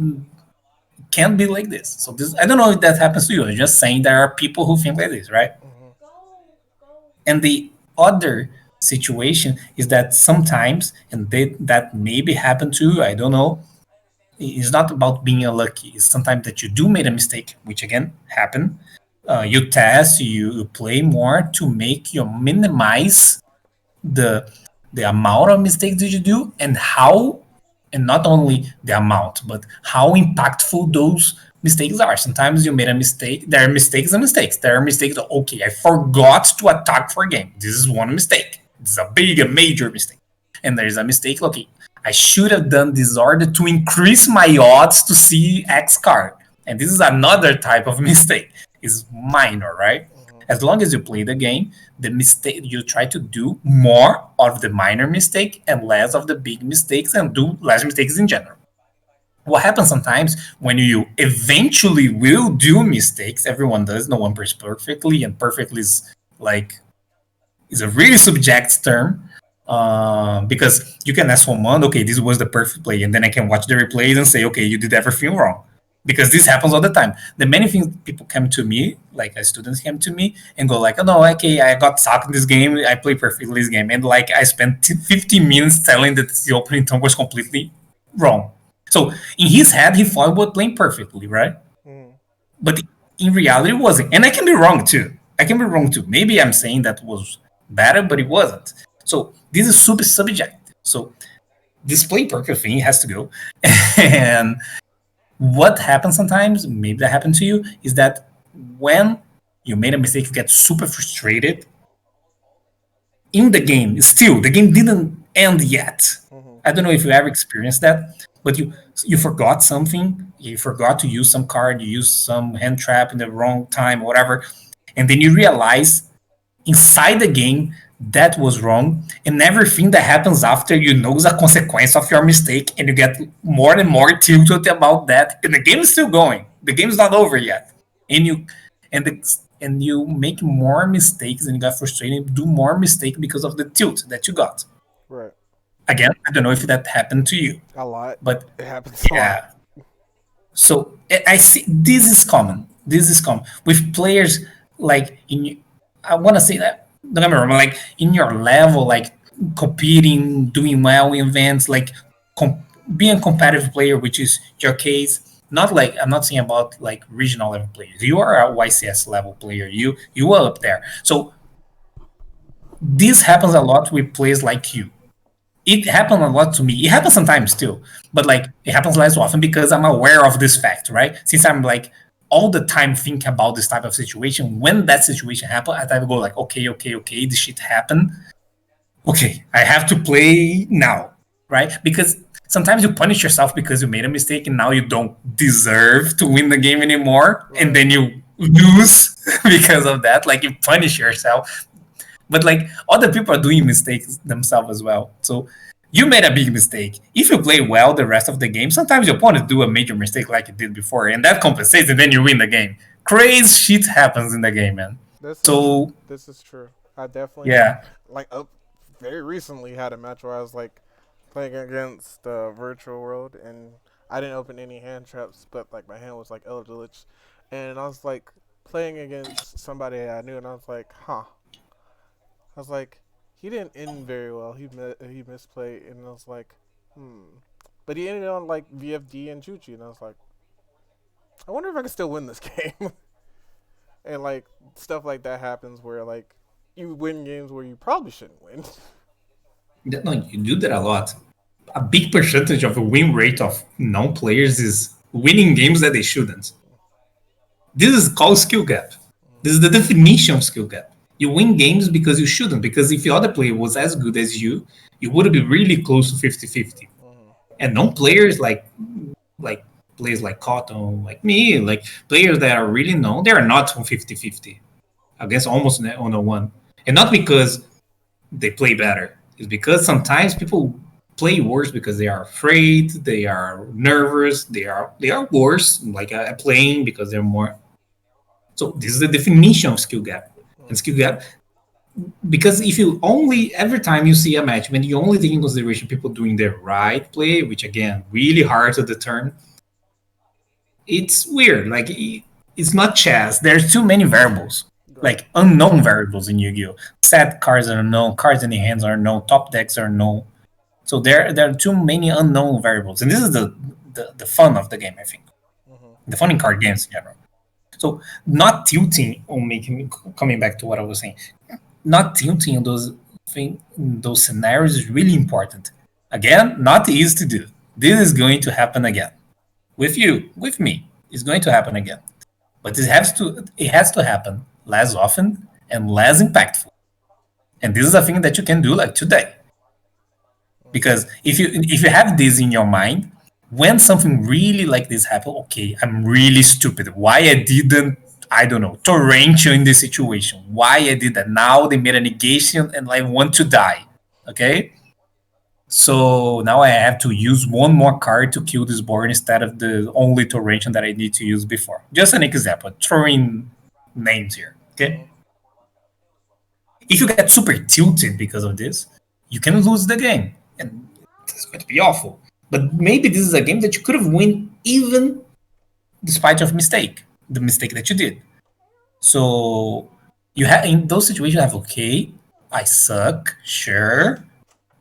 can't be like this. So this, I don't know if that happens to you. I'm just saying there are people who think like this, right? Mm-hmm. And the other situation is that sometimes, and that maybe happen to you, I don't know, it's not about being unlucky. It's sometimes that you do make a mistake, which again happen. You test, you play more to make you minimize the amount of mistakes that you do, and how, and not only the amount, but how impactful those mistakes are. Sometimes you made a mistake. There are mistakes and mistakes. There are mistakes that, okay, I forgot to attack for a game. This is one mistake. This is a big, a major mistake. And there is a mistake, okay, I should have done this order to increase my odds to see X card. And this is another type of mistake. It's minor, right? Mm-hmm. As long as you play the game, the mistake you try to do more of the minor mistake and less of the big mistakes, and do less mistakes in general. What happens sometimes when you eventually will do mistakes, everyone does, no one plays perfectly, and perfectly is like is a really subject term, because you can ask someone, okay, this was the perfect play, and then I can watch the replays and say, okay, you did everything wrong, because this happens all the time. The many things people come to me, like students came to me and go like, oh no, okay, I got sucked in this game, I play perfectly this game, and like I spent 15 minutes telling that the opening turn was completely wrong. So in his head, he thought he was playing perfectly, right? Mm-hmm. But in reality, it wasn't. And I can be wrong too. I can be wrong too. Maybe I'm saying that was better, but it wasn't. So this is super subjective. So this play perfect thing has to go. And what happens sometimes, maybe that happened to you, is that when you made a mistake, you get super frustrated in the game. Still, the game didn't end yet. Mm-hmm. I don't know if you ever experienced that, but you forgot something. You forgot to use some card. You used some hand trap in the wrong time, whatever, and then you realize inside the game that was wrong, and everything that happens after you know is a consequence of your mistake, and you get more and more tilted about that, and the game is still going, the game is not over yet, and you make more mistakes, and you got frustrated, do more mistake because of the tilt that you got. Right. Again, I don't know if that happened to you, A lot. but It happens a lot. yeah. So I see this is common. This is common with players like in. I want to say that don't get me wrong, like in your level, like competing, doing well in events, like com- being a competitive player, which is your case. Not like I'm not saying about like regional level players. You are a YCS level player. You are up there. So this happens a lot with players like you. It happened a lot to me. It happens sometimes too, but like it happens less often because I'm aware of this fact, right? Since I'm like all the time thinking about this type of situation. When that situation happens, I go like, okay, this shit happened. Okay, I have to play now, right? Because sometimes you punish yourself because you made a mistake and now you don't deserve to win the game anymore, and Right. then you lose because of that. Like you punish yourself, but like other people are doing mistakes themselves as well. So you made a big mistake. If you play well the rest of the game, sometimes your opponent do a major mistake like you did before, and that compensates, and then you win the game. Crazy shit happens in the game, man. So This is true. I definitely yeah, like up very recently had a match where I was like playing against the virtual world and I didn't open any hand traps, but like my hand was like Eldritch, and I was like playing against somebody I knew, and I was like, huh. I was like, he didn't end very well. He misplayed, and I was like, hmm. But he ended on like VFD and Chuchi, and I was like, I wonder if I can still win this game. And like stuff like that happens where like you win games where you probably shouldn't win. no, you do that a lot. A big percentage of the win rate of non-players is winning games that they shouldn't. This is called skill gap. This is the definition of skill gap. You win games because you shouldn't. Because if the other player was as good as you would be really close to 50-50. Mm-hmm. And non-players like players like Cotton, like me, like players that are really known, they are not on 50-50. I guess almost on a one. And not because they play better. It's because sometimes people play worse because they are afraid, they are nervous, they are worse, like playing because they're more. So this is the definition of skill gap. And skill gap, because if you only every time you see a match, when you only take in consideration people doing the right play, which again really hard to determine, it's weird. Like it's not chess. There's too many variables, Right. like unknown variables in Yu-Gi-Oh. Set cards are unknown, cards in the hands are unknown, top decks are unknown. So there are too many unknown variables, and this is the fun of the game. I think Mm-hmm. the fun in card games in general. So not tilting on making coming back to what I was saying, not tilting on those scenarios is really important. Again, not easy to do. This is going to happen again with you, with me. It's going to happen again, but it has to happen less often and less impactful. And this is a thing that you can do like today, Mm-hmm. because if you have this in your mind, when something really like this happen, okay, I'm really stupid. Why I didn't, I don't know, torrential in this situation? Why I did that? Now they made a negation and I want to die. Okay, so now I have to use one more card to kill this board instead of the only torrential that I need to use before. Just an example, throwing names here. Okay, Mm-hmm. if you get super tilted because of this, you can lose the game, and it's going to be awful. But maybe this is a game that you could have won even despite of the mistake that you did. So you have in those situations, you have okay, I suck, sure,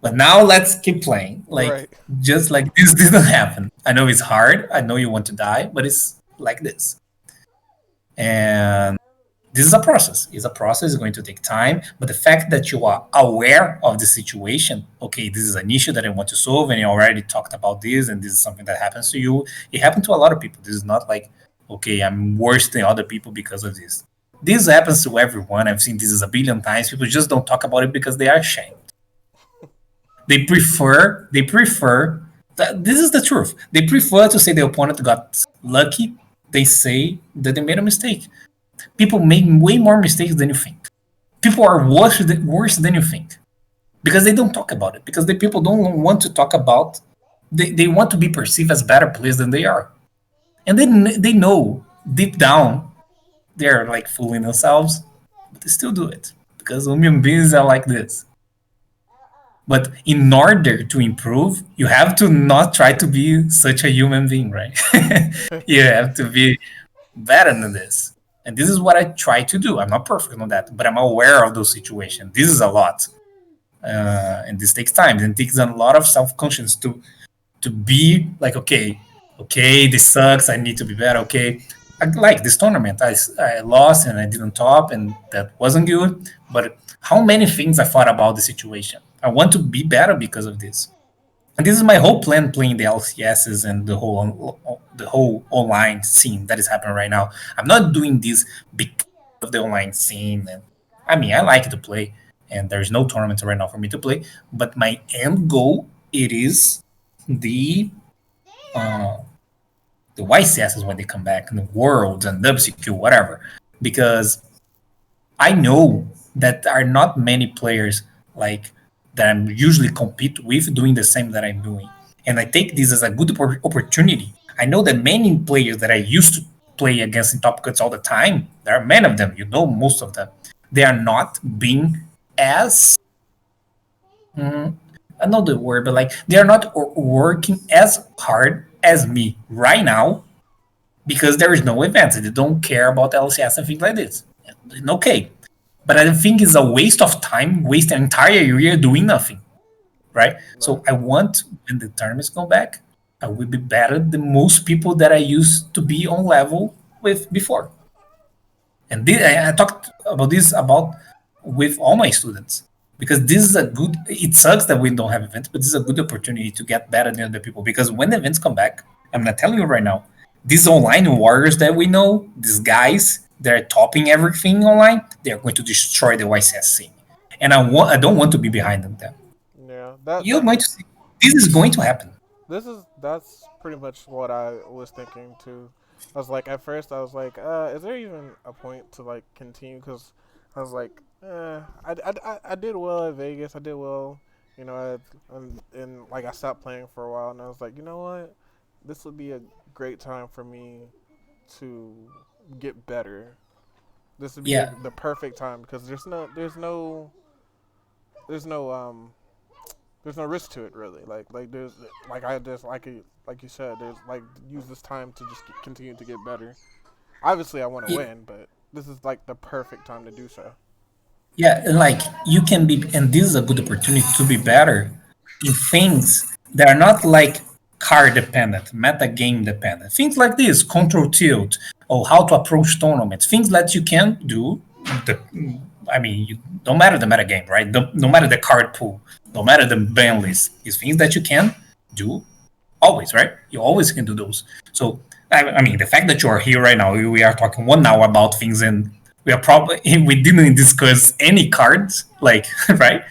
but now let's keep playing. Like Right. just like this didn't happen. I know it's hard. I know you want to die, but it's like this. And this is a process. It's a process. It's going to take time. But the fact that you are aware of the situation, okay, this is an issue that I want to solve, and you already talked about this, and this is something that happens to you. It happened to a lot of people. This is not like, okay, I'm worse than other people because of this. This happens to everyone. I've seen this a billion times. People just don't talk about it because they are ashamed. They prefer this is the truth. They prefer to say the opponent got lucky. They say that they made a mistake. People make way more mistakes than you think. People are worse than you think because they don't talk about it. Because the people don't want to talk about. They want to be perceived as better players than they are, and they know deep down they're like fooling themselves, but they still do it because human beings are like this. But in order to improve, you have to not try to be such a human being, right? You have to be. better than this. And this is what I try to do. I'm not perfect on that, but I'm aware of those situations. This is a lot. And this takes time and it takes a lot of self-conscious to be like, okay, this sucks. I need to be better. Okay, I like this tournament. I lost and I didn't top, and that wasn't good. But how many things I thought about the situation? I want to be better because of this. And this is my whole plan playing the LCSs and the whole online scene that is happening right now. I'm not doing this because of the online scene. And I mean, I like to play, and there's no tournaments right now for me to play. But my end goal it is the uh, the YCSs when they come back, and the Worlds and WCQ, whatever. Because I know that there are not many players like that I'm usually compete with doing the same that I'm doing. And I take this as a good opportunity. I know that many players that I used to play against in top cuts all the time, there are many of them, you know, most of them, they are not being as, I know the word, but like they are not working as hard as me right now because there is no events. They don't care about LCS and things like this. And okay, but I think it's a waste of time, waste an entire year doing nothing, right? Right. So I want when the tournaments come back, I will be better than most people that I used to be on level with before. And this, I talked about this about with all my students because this is a good. It sucks that we don't have events, but this is a good opportunity to get better than other people. Because when the events come back, I'm not telling you right now, these online warriors that we know, these guys that are topping everything online, they are going to destroy the YCS scene. And I don't want to be behind them. Yeah. You're going to see this is going to happen. That's pretty much what I was thinking too. I was like, at first, I was like, is there even a point to like continue? Because I was like, I did well at Vegas. I did well, you know, and like I stopped playing for a while, and I was like, you know what, this would be a great time for me to get better. This would be Yeah, the perfect time because there's no there's no risk to it really. Like there's like I just like you said, there's like use this time to just continue to get better. Obviously, I want to yeah, win, but this is like the perfect time to do so. yeah, and like you can be, and this is a good opportunity to be better in things that are not like card dependent, meta game dependent. Things like this, control tilt, or how to approach tournaments. Things that you can do. The, I mean, you, no matter the meta game, right? No matter the card pool, no matter the ban list, these things that you can do always, right? You always can do those. So, I mean, the fact that you are here right now, we are talking 1 hour about things, and we are probably we didn't discuss any cards, like right?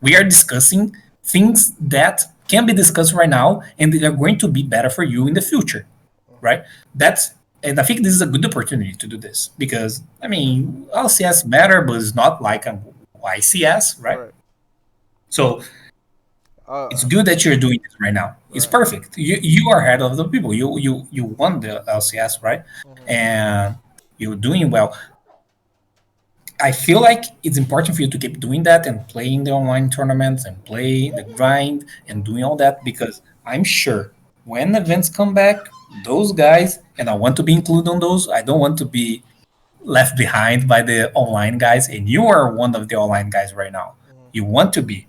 We are discussing things that can be discussed right now, and they are going to be better for you in the future, Hmm. right? That's and I think this is a good opportunity to do this because I mean, LCS better, but it's not like a YCS, right? Right. So it's Uh. good that you're doing this right now. It's Right. perfect. You are ahead of the people. You won the LCS, right? Hmm. And you're doing well. I feel like it's important for you to keep doing that and playing the online tournaments and play the grind and doing all that because I'm sure when events come back, those guys and I want to be included on those. I don't want to be left behind by the online guys, and you are one of the online guys right now. Hmm. You want to be.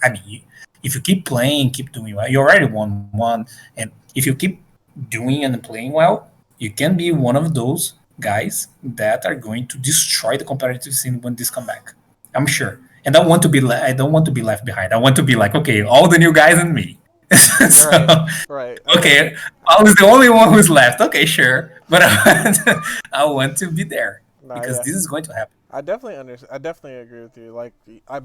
I mean, if you keep playing, keep doing well, you already won one, and if you keep doing and playing well, you can be one of those guys that are going to destroy the competitive scene when this come back. I'm sure, and I want to be. I don't want to be left behind. I want to be like, okay, all the new guys and me. So Right. Right. I def. okay, I was the only one who's left. Okay, sure, but I want to be there Nah. because Yeah. this is going to happen. I definitely understand. I definitely agree with you. Like,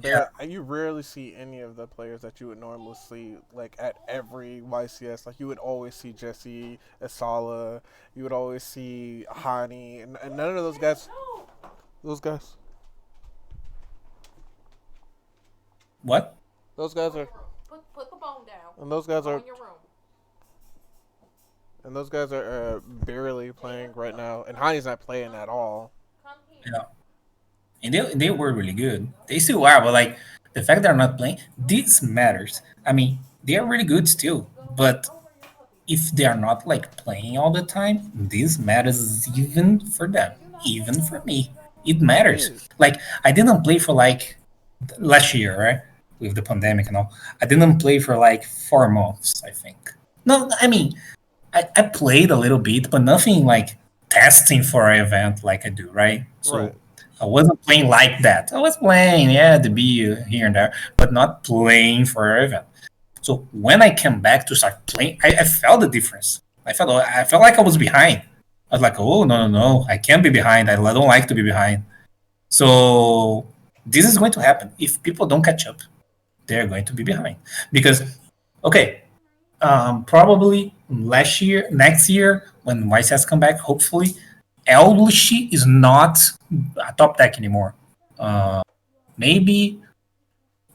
Yeah, you rarely see any of the players that you would normally see like at every YCS. Like, you would always see Jesse, Asala. You would always see Hani, and none of those guys. Those guys. what? Those guys are. And those guys are. And those guys are barely playing right now. And Hani's not playing at all. Yeah, and they were really good. They still are, but like the fact they're not playing, this matters. I mean, they are really good still, but if they are not like playing all the time, this matters even for them, even for me. It matters. Indeed. Like I didn't play for like last year, right? With the pandemic and all. I didn't play for like 4 months, I think. No, I mean, I played a little bit, but nothing like testing for an event like I do, right? So Right. I wasn't playing like that. I was playing, yeah, the B here and there, but not playing for an event. So when I came back to start playing, I felt the difference. I felt like I was behind. I was like, oh no no no, I can't be behind. I don't like to be behind. So this is going to happen if people don't catch up. They're going to be behind because okay, probably next year when YCS come back, hopefully, Elbushi is not a top deck anymore. Maybe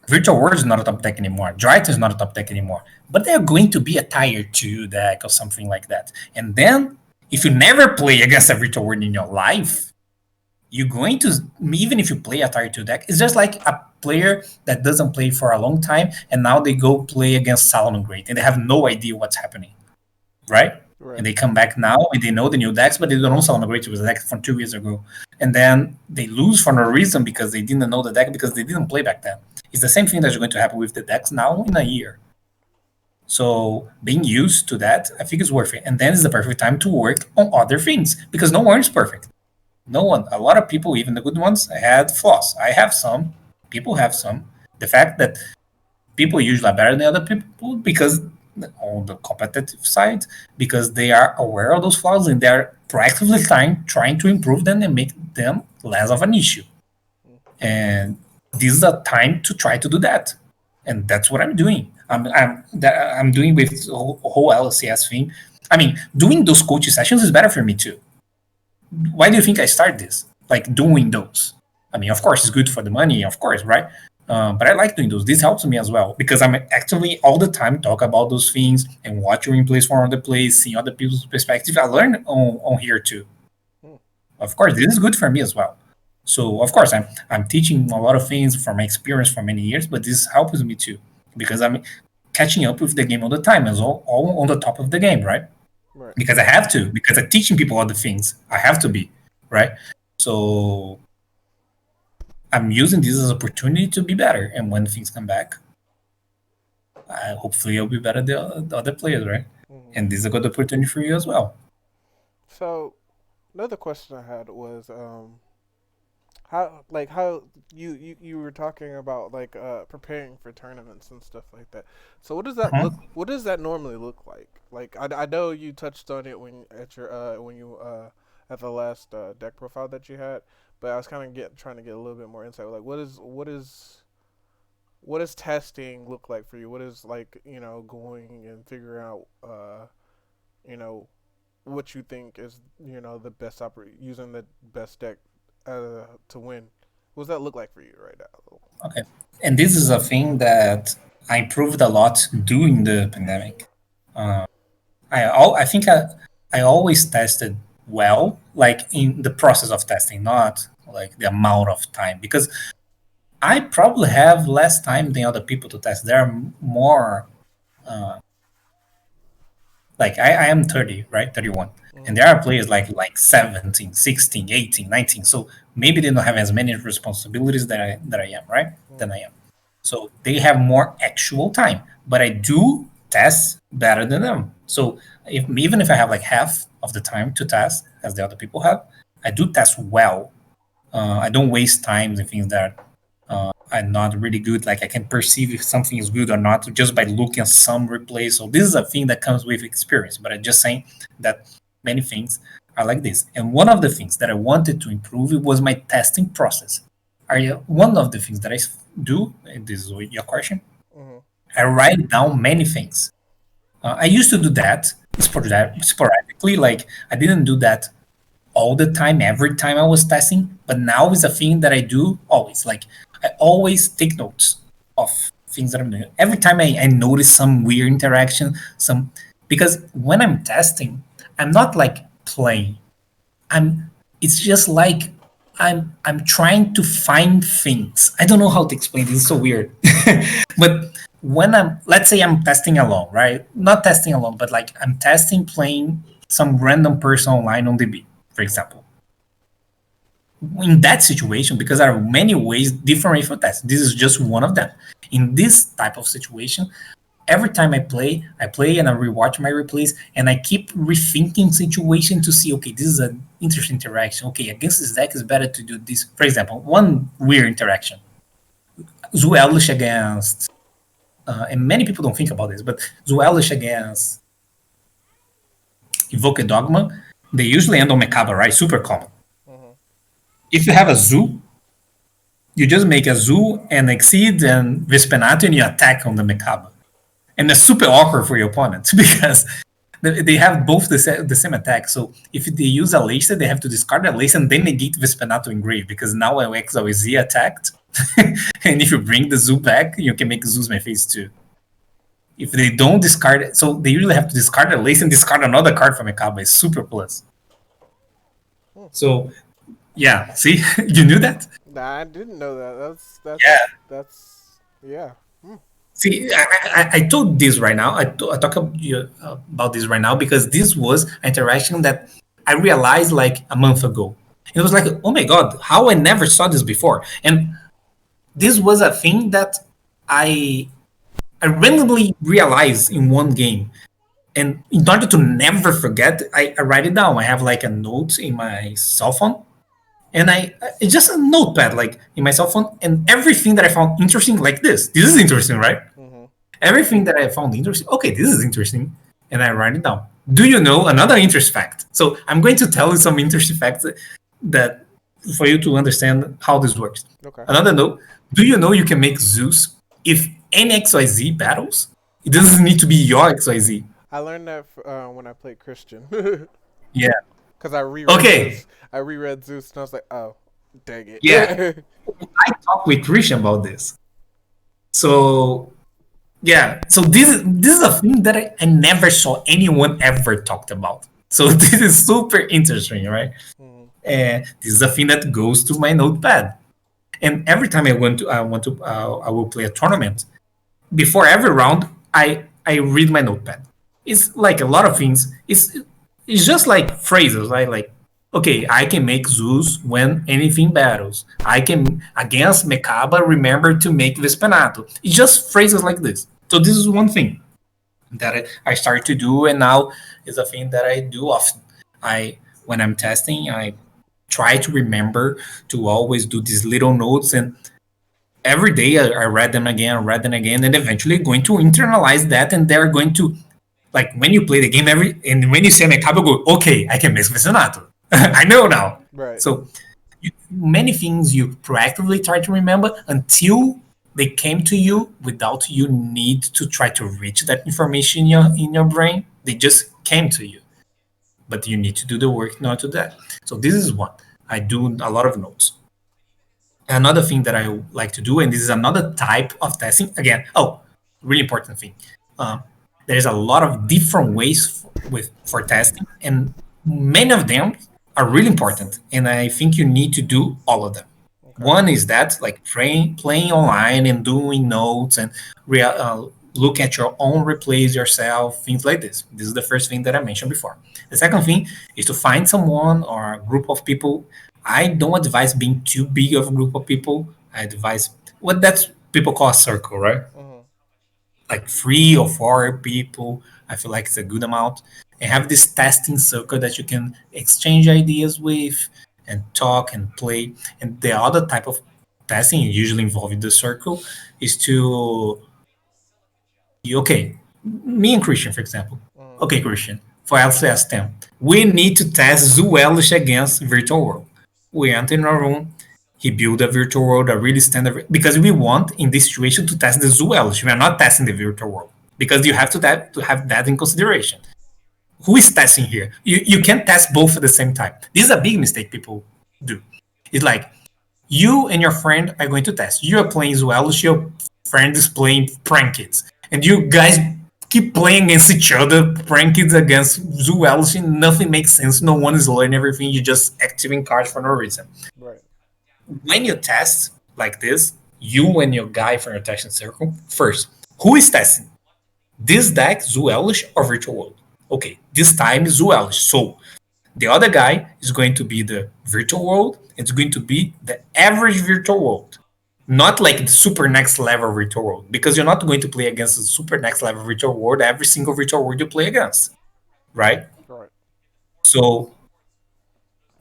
Virtual World is not a top deck anymore. Dryt is not a top deck anymore. But they're going to be a tier 2 deck or something like that. And then, if you never play against a Virtual World in your life, you're going to, even if you play a tier 2 deck, it's just like a player that doesn't play for a long time and now they go play against Salomon Great and they have no idea what's happening, right? And Right. they come back now and they know the new decks, but they don't know Salomon Great was a deck from 2 years ago. And then they lose for no reason because they didn't know the deck because they didn't play back then. It's the same thing that's going to happen with the decks now in a year. So being used to that, I think is worth it. And then is the perfect time to work on other things because no one is perfect. No one. A lot of people, even the good ones, had flaws. I have some. People have some. The fact that people usually are better than other people because on the competitive side, because they are aware of those flaws and they're proactively trying to improve them and make them less of an issue. And this is a time to try to do that. And that's what I'm doing. I'm doing with the whole LCS thing. I mean, doing those coaching sessions is better for me too. Why do you think I started this? Like doing those. I mean, of course, it's good for the money, of course, right? But I like doing those. This helps me as well because I'm actually all the time talk about those things and watching replays from other plays, seeing other people's perspective. I learn on here too. Hmm. Of course, this is good for me as well. So of course, I'm teaching a lot of things from my experience for many years, but this helps me too because I'm catching up with the game all the time, as all on the top of the game, right? Right. Because I have to, because I'm teaching people other things. I have to be, right? So I'm using this as an opportunity to be better. And when things come back, hopefully I'll be better than the other players, right? Hmm. And this is a good opportunity for you as well. So another question I had was how you were talking about like preparing for tournaments and stuff like that. So Mhm. what does that normally look like? Like I know you touched on it when you at the last deck profile that you had, but I was kind of get trying to get a little bit more insight. Like what does testing look like for you? What is like, going and figuring out you know what you think is, the best using the best deck to win. What does that look like for you right now? Okay. And this is a thing that I improved a lot during the pandemic. Uh, I think I always tested well, like in the process of testing, not like the amount of time, because I probably have less time than other people to test. There are more uh, like I am 30, right? 31. And Mm-hmm. there are players like 17, 16, 18, 19. So maybe they don't have as many responsibilities that I am, right? Than I am. So they have more actual time. But I do test better than them. So even if I have like half of the time to test as the other people have, I do test well. I don't waste time and things that I'm not really good. Like I can perceive if something is good or not just by looking at some replays. So this is a thing that comes with experience. But I'm just saying that many things are like this. And one of the things that I wanted to improve was my testing process. One of the things that I do, and this is your question, Mm-hmm. I write down many things. I used to do that sporadically. Like I didn't do that all the time, every time I was testing, but now it's a thing that I do always. Like I always take notes of things that I'm doing. Every time I notice some weird interaction, because when I'm testing, I'm not like playing. I'm it's just like I'm trying to find things. I don't know how to explain this, it's so weird. But when let's say I'm testing alone, right? Not testing alone, but like I'm testing playing some random person online on DB, for Mm-hmm. example. In that situation, because there are many ways, different ways for test. This is just one of them. In this type of situation, every time I play and I rewatch my replays and I keep rethinking situation to see, okay, this is an interesting interaction. Okay, against this deck is better to do this. For example, one weird interaction. Zuelish against and many people don't think about this, but Zuelish against Evoke Dogma, they usually end on Mekaba, right? Super common. Mm-hmm. If you have a zoo, you just make a zoo and exceed and Vespenato and you attack on the Mekaba. And it's super awkward for your opponent because they have both the same attack. So if they use a Lacer, they have to discard a Lacer and then negate Vespenato Engrave because now X or Z attacked. And if you bring the zoo back, you can make Zoos my face too. If they don't discard it, so they usually have to discard a Lace and discard another card from Mekaba. It's super plus. Hmm. So yeah, see, you knew that. Nah, I didn't know that. Yeah. That's yeah. Hmm. See, I told this right now. I talk about this right now because this was an interaction that I realized like a month ago. It was like, oh my god, how I never saw this before. And this was a thing that I I randomly realized in one game. And in order to never forget, I write it down. I have like a note in my cell phone, and it's just a notepad like in my cell phone, and everything that I found interesting, like this is interesting, right? Mm-hmm. Everything that I found interesting, okay, this is interesting, and I write it down. Do you know another interest fact? So I'm going to tell you some interesting facts that for you to understand how this works. Okay. Another note: do you know you can make Zeus if any XYZ battles? It doesn't need to be your XYZ. I learned that when I played Christian, Yeah. because I reread Okay. Zeus. I reread Zeus, and I was like, oh, dang Yeah. it. I talked with Christian about this. So yeah. So this is a thing that I never saw anyone ever talked about. So this is super interesting, right? Mm-hmm. And this is a thing that goes to my notepad. And every time I will play a tournament. Before every round, I read my notepad. It's like a lot of things. It's just like phrases, right? Like, okay, I can make Zeus when anything battles. I can against Mekaba remember to make Vespenato. It's just phrases like this. So this is one thing that I started to do, and now is a thing that I do often. I when I'm testing, I try to remember to always do these little notes, and every day I read them again, and eventually going to internalize that, and they're going to like when you play the game and when you say Mekaba, go okay, I can make Vesinato. I know now. Right. So many things you proactively try to remember until they came to you without you need to try to reach that information in your brain. They just came to you, but you need to do the work in order to that. So this is one. I do a lot of notes. Another thing that I like to do, and this is another type of testing. Again, oh, really important thing. Um, there's a lot of different ways for testing, and many of them are really important. And I think you need to do all of them. Okay. One is that like playing online and doing notes and look at your own replays yourself, things like this. This is the first thing that I mentioned before. The second thing is to find someone or a group of people. I don't advise being too big of a group of people. I advise what that's people call a circle, right? Mm-hmm. Like 3 or 4 people. I feel like it's a good amount. And have this testing circle that you can exchange ideas with and talk and play. And the other type of testing, usually involving the circle, is to okay, me and Christian, for example. Mm-hmm. Okay, Christian, for LCS10, we need to test Zuelish against Virtual World. We enter in a room, he build a virtual world, a really standard, because we want in this situation to test the Zuelish. We are not testing the virtual world because you have to have that in consideration. Who is testing here? You can't test both at the same time. This is a big mistake people do. It's like you and your friend are going to test. You are playing Zuelos, your friend is playing Prankeds. And you guys keep playing against each other, Prankeds against Zuelos, and nothing makes sense. No one is learning everything. You're just activating cards for no reason. Right. When you test like this, you and your guy from your testing circle, first, Who is testing? This deck, Zoo Elish or Virtual World? Okay, this time is Zoo Elish. So the other guy is going to be the Virtual World. It's going to be the average Virtual World. Not like the super next level Virtual World. Because you're not going to play against the super next level Virtual World every single Virtual World you play against. Right? Right. So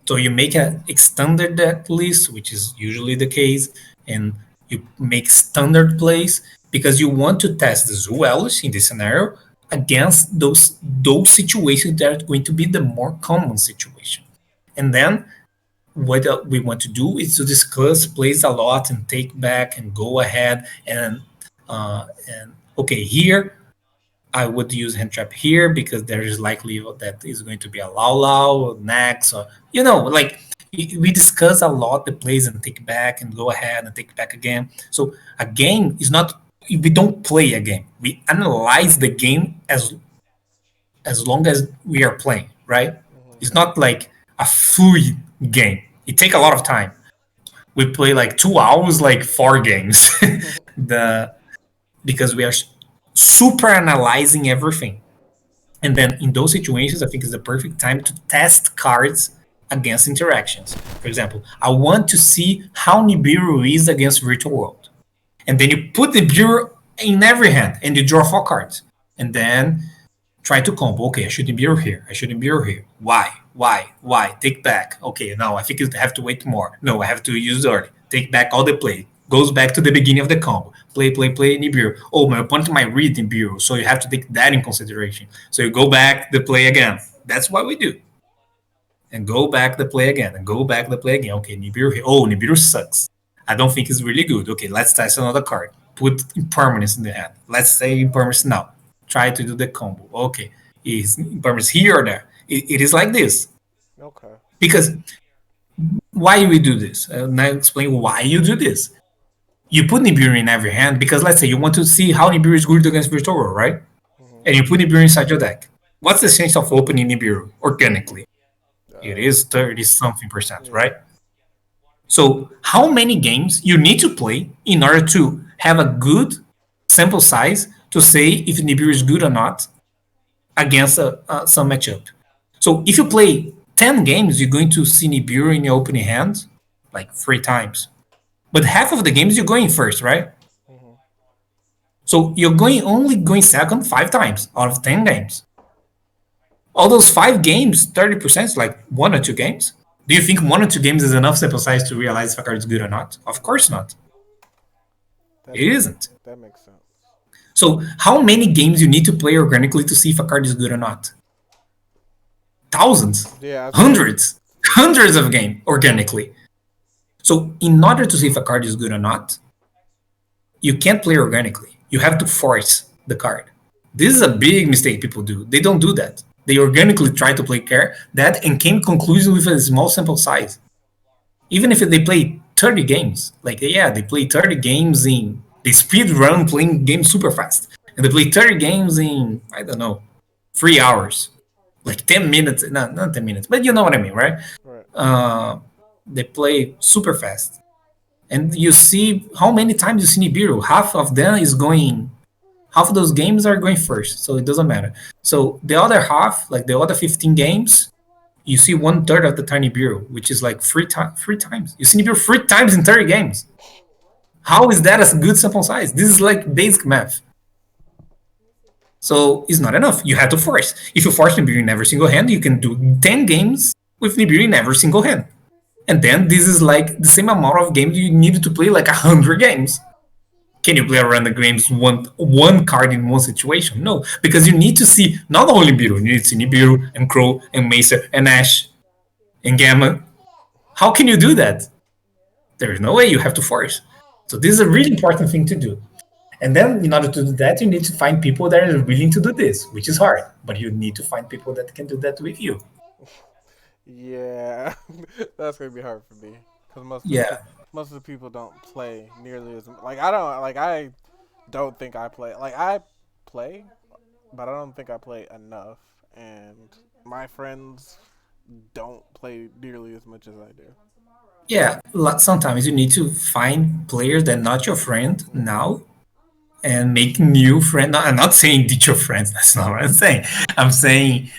So you make a extended deck list, which is usually the case, and you make standard plays because you want to test the Zuelos in this scenario against those situations that are going to be the more common situation. And then what we want to do is to discuss plays a lot and take back and go ahead and okay, here I would use hand trap here because there is likelihood that is going to be a Lao Lao next, or like we discuss a lot the plays and take back and go ahead and take back again. So a game is not we don't play a game. We analyze the game as long as we are playing, right? Hmm. It's not like a fluid game. It take a lot of time. We play like 2 hours, like 4 games. the Because we are super analyzing everything. And then in those situations, I think it's the perfect time to test cards against interactions. For example, I want to see how Nibiru is against Virtual World. And then you put Nibiru in every hand and you draw 4 cards. And then try to combo. Okay, I shouldn't be here. I shouldn't be here. Why? Why? Why? Take back. Okay, now I think you have to wait more. No, I have to use early. Take back all the play. Goes back to the beginning of the combo. Play, play, play, Nibiru. Oh, my opponent might read Nibiru, so you have to take that in consideration. So you go back the play again. That's what we do. And go back the play again. And go back the play again. Okay, Nibiru here. Oh, Nibiru sucks. I don't think it's really good. Okay, let's test another card. Put impermanence in the hand. Let's say impermanence now. Try to do the combo. Okay, is impermanence here or there? It is like this Okay. because why we do this? Now explain why you do this. You put Nibiru in every hand because let's say you want to see how Nibiru is good against Virtual, right? Hmm. And you put Nibiru inside your deck. What's the chance of opening Nibiru organically? It Uh, is 30 something percent, yeah. right? So, how many games you need to play in order to have a good sample size to say if Nibiru is good or not against some matchup? So, if you play 10 games, you're going to see Nibiru in your opening hand like 3 times. But half of the games you're going first, right? Hmm. So you're only going second 5 times out of 10 games. All those 5 games, 30% is like 1 or 2 games. Do you think 1 or 2 games is enough sample size to realize if a card is good or not? Of course not. That It makes isn't. that makes sense. So how many games you need to play organically to see if a card is good or not? Thousands, Yeah, I say hundreds, yeah. hundreds of games organically. So in order to see if a card is good or not, you can't play organically. You have to force the card. This is a big mistake people do. They don't do that. They organically try to play that and came conclusion with a small sample size. Even if they play 30 games, like yeah, they play 30 games in they speed run playing games super fast. And they play 30 games in I don't know, 3 hours. Like 10 minutes, not 10 minutes, but you know what I mean, right? Right. Uh, they play super fast. And you see how many times you see Nibiru. Half of those games are going first, so it doesn't matter. So the other half, like the other 15 games, you see 1/3 of the tiny Nibiru, which is like three times. You see Nibiru 3 times in 30 games. How is that a good sample size? This is like basic math. So it's not enough. You have to force. If you force Nibiru in every single hand, you can do 10 games with Nibiru in every single hand. And then this is like the same amount of games you need to play like 100 games. Can you play a random games one card in one situation? No, because you need to see not only Nibiru, you need to see Nibiru and Crow and Mesa and Ash and Gamma. How can you do that? There is no way. You have to force. So this is a really important thing to do. And then in order to do that, you need to find people that are willing to do this, which is hard. But you need to find people that can do that with you. Yeah, that's gonna be hard for me because Yeah. most of the people don't play nearly as like I don't like I don't think I play like I play, but I don't think I play enough, and my friends don't play nearly as much as I do. Yeah. Sometimes you need to find players that are not your friend Hmm. now and make new friends. I'm not saying ditch your friends. That's not what I'm saying. I'm saying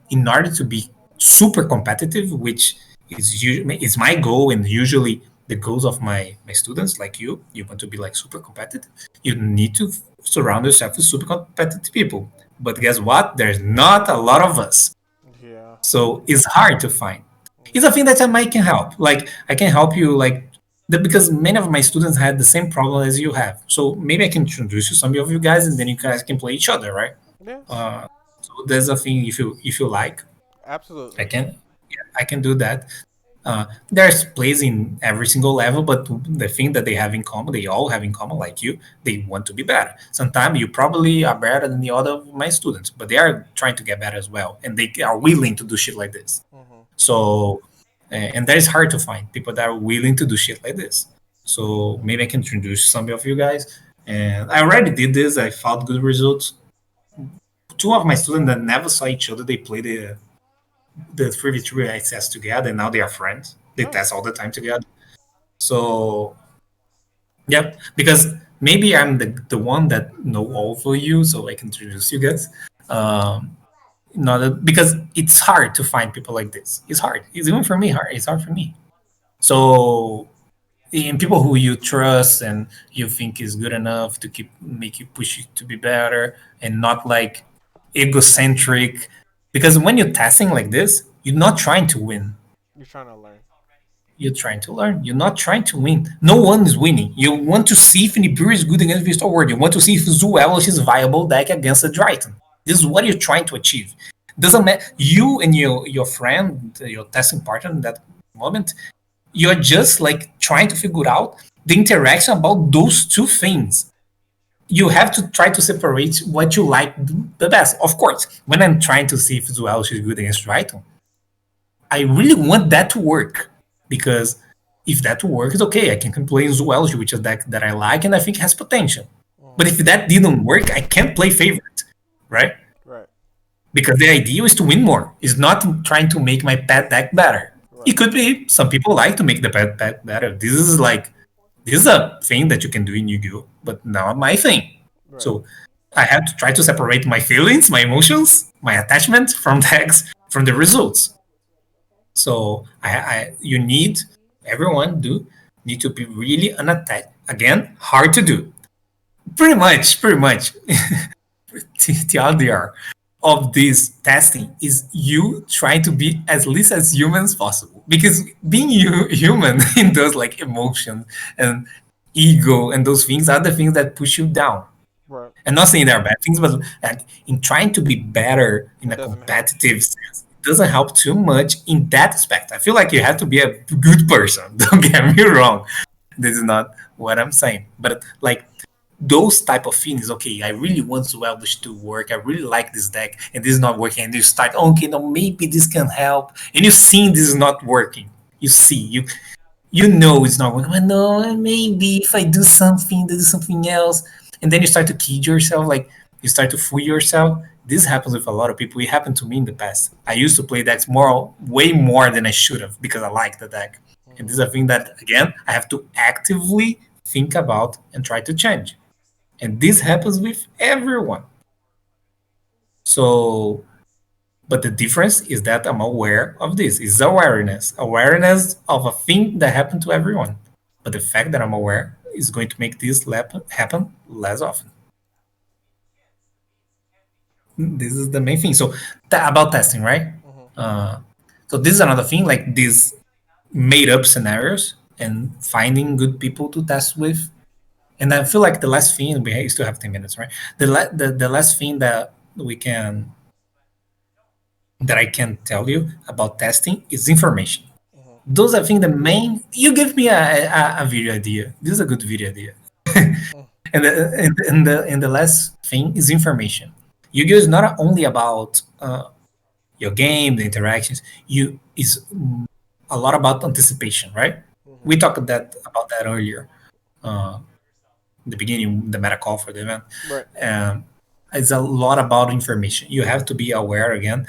in order to be super competitive, which is my goal, and usually the goals of my students, like you want to be like super competitive. You need to surround yourself with super competitive people. But guess what? There's not a lot of us, Yeah. so it's hard to find. It's a Yeah. thing that I might can help. Like I can help you like because many of my students had the same problem as you have. So maybe I can introduce you some of you guys, and then you guys can play each other, right? Yeah. So there's a thing if you like, I Absolutely. can yeah, I can do that. There's plays in every single level, but the thing that they have in common, they all have in common, like you, they want to be better. Sometimes you probably are better than the other of my students, but they are trying to get better as well, and they are willing to do shit like this. Mhm. So, and that is hard to find people that are willing to do shit like this. So maybe I can introduce some of you guys. And I already did this. I found good results. Two of my students that never saw each other, they play the 3v3 access together, and now they are friends. They test Nice. all the time together. So, yep, because maybe I'm the one that know all for you, so I can introduce you guys. Um, not because it's hard to find people like this. It's hard. It's even for me hard. It's hard for me. So in people who you trust and you think is good enough to keep make you push you to be better and not like egocentric. Because when you're testing like this, you're not trying to win. You're trying to learn. You're trying to learn. You're not trying to win. No one is winning. You want to see if Nibiru is good against Vista World. You want to see if Zuelos is viable deck against the Dryton. This is what you're trying to achieve. Doesn't matter. You and your friend, your testing partner in that moment, you're just like trying to figure out the interaction about those two things. You have to try to separate what you like the best. Of course, when I'm trying to see if Zuelos is good against Dryton, I really want that to work because if that works, okay, I can play Zuelge, which is deck that I like and I think has potential. But Mhm. if that didn't work, I can't play favorite, right? Right. Because the idea is to win more. It's not trying to make my pet deck better. It Right. could be some people like to make the pet deck better. This is a thing that you can do in Yu-Gi-Oh, but not my thing. Right. So I have to try to separate my feelings, my emotions, my attachment from decks from the results. So you need everyone do need to be really unattached. Again, hard to do. Pretty much. TLDR of this testing is you trying to be as least as human as possible. Because being human in those like emotions and ego and those things are the things that push you down. Right. I'm not saying there are bad things, but like, in trying to be better in It a doesn't help. competitive sense, it doesn't help too much in that aspect. I feel like you have to be a good person. Don't get me wrong. This is not what I'm saying. But like those type of feelings, okay, I really want Sweldish to work. I really like this deck, and this is not working. And you start, oh, okay, no, maybe this can help. And you see this is not working. You know it's not working. But no, maybe if I do something else, and then you start to kid yourself, like you start to fool yourself. This happens with a lot of people. It happened to me in the past. I used to play decks way more than I should have because I like the deck. And this Mhm. is a thing that again I have to actively think about and try to change. And this happens with everyone. So but the difference is that I'm aware of this. It's awareness of a thing that happened to everyone. But the fact that I'm aware is going to make this happen less often. This is the main thing. So about testing, right? Mhm. Uh, so this is another thing, like these made up scenarios and finding good people to test with. And I feel like the last thing we still have 10 minutes, right? The last thing that we can that I can tell you about testing is information. Mhm. Those I think the main. You give me a video idea. This is a good video idea. Mhm. And the last thing is information. Yu-Gi-Oh is not only about your game, the interactions. You is a lot about anticipation, right? We Mhm. talked about that earlier. Uh, in the beginning, the meta call for the event. Right. Um, it's a lot about information. You have to be aware again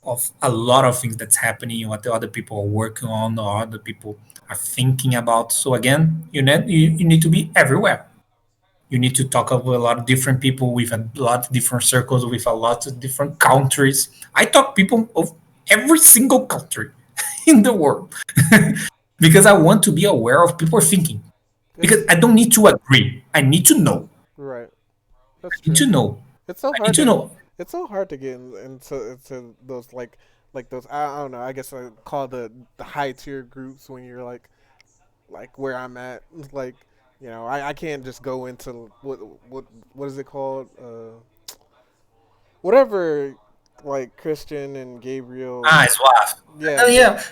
of a lot of things that's happening, what the other people are working on, or other people are thinking about. So again, you need to be everywhere. You need to talk with a lot of different people with a lot of different circles with a lot of different countries. I talk people of every single country in the world because I want to be aware of people thinking. Because It's I don't need to agree. I need to know. right. I That's need true. to know. It's so I need hard to to know. it's so hard to get into those like those I don't know. I guess I call the high tier groups when you're like where I'm at. Like I can't just go into what is it called? Whatever, like Christian and Gabriel. Ah, it's laugh. Yeah, Yeah,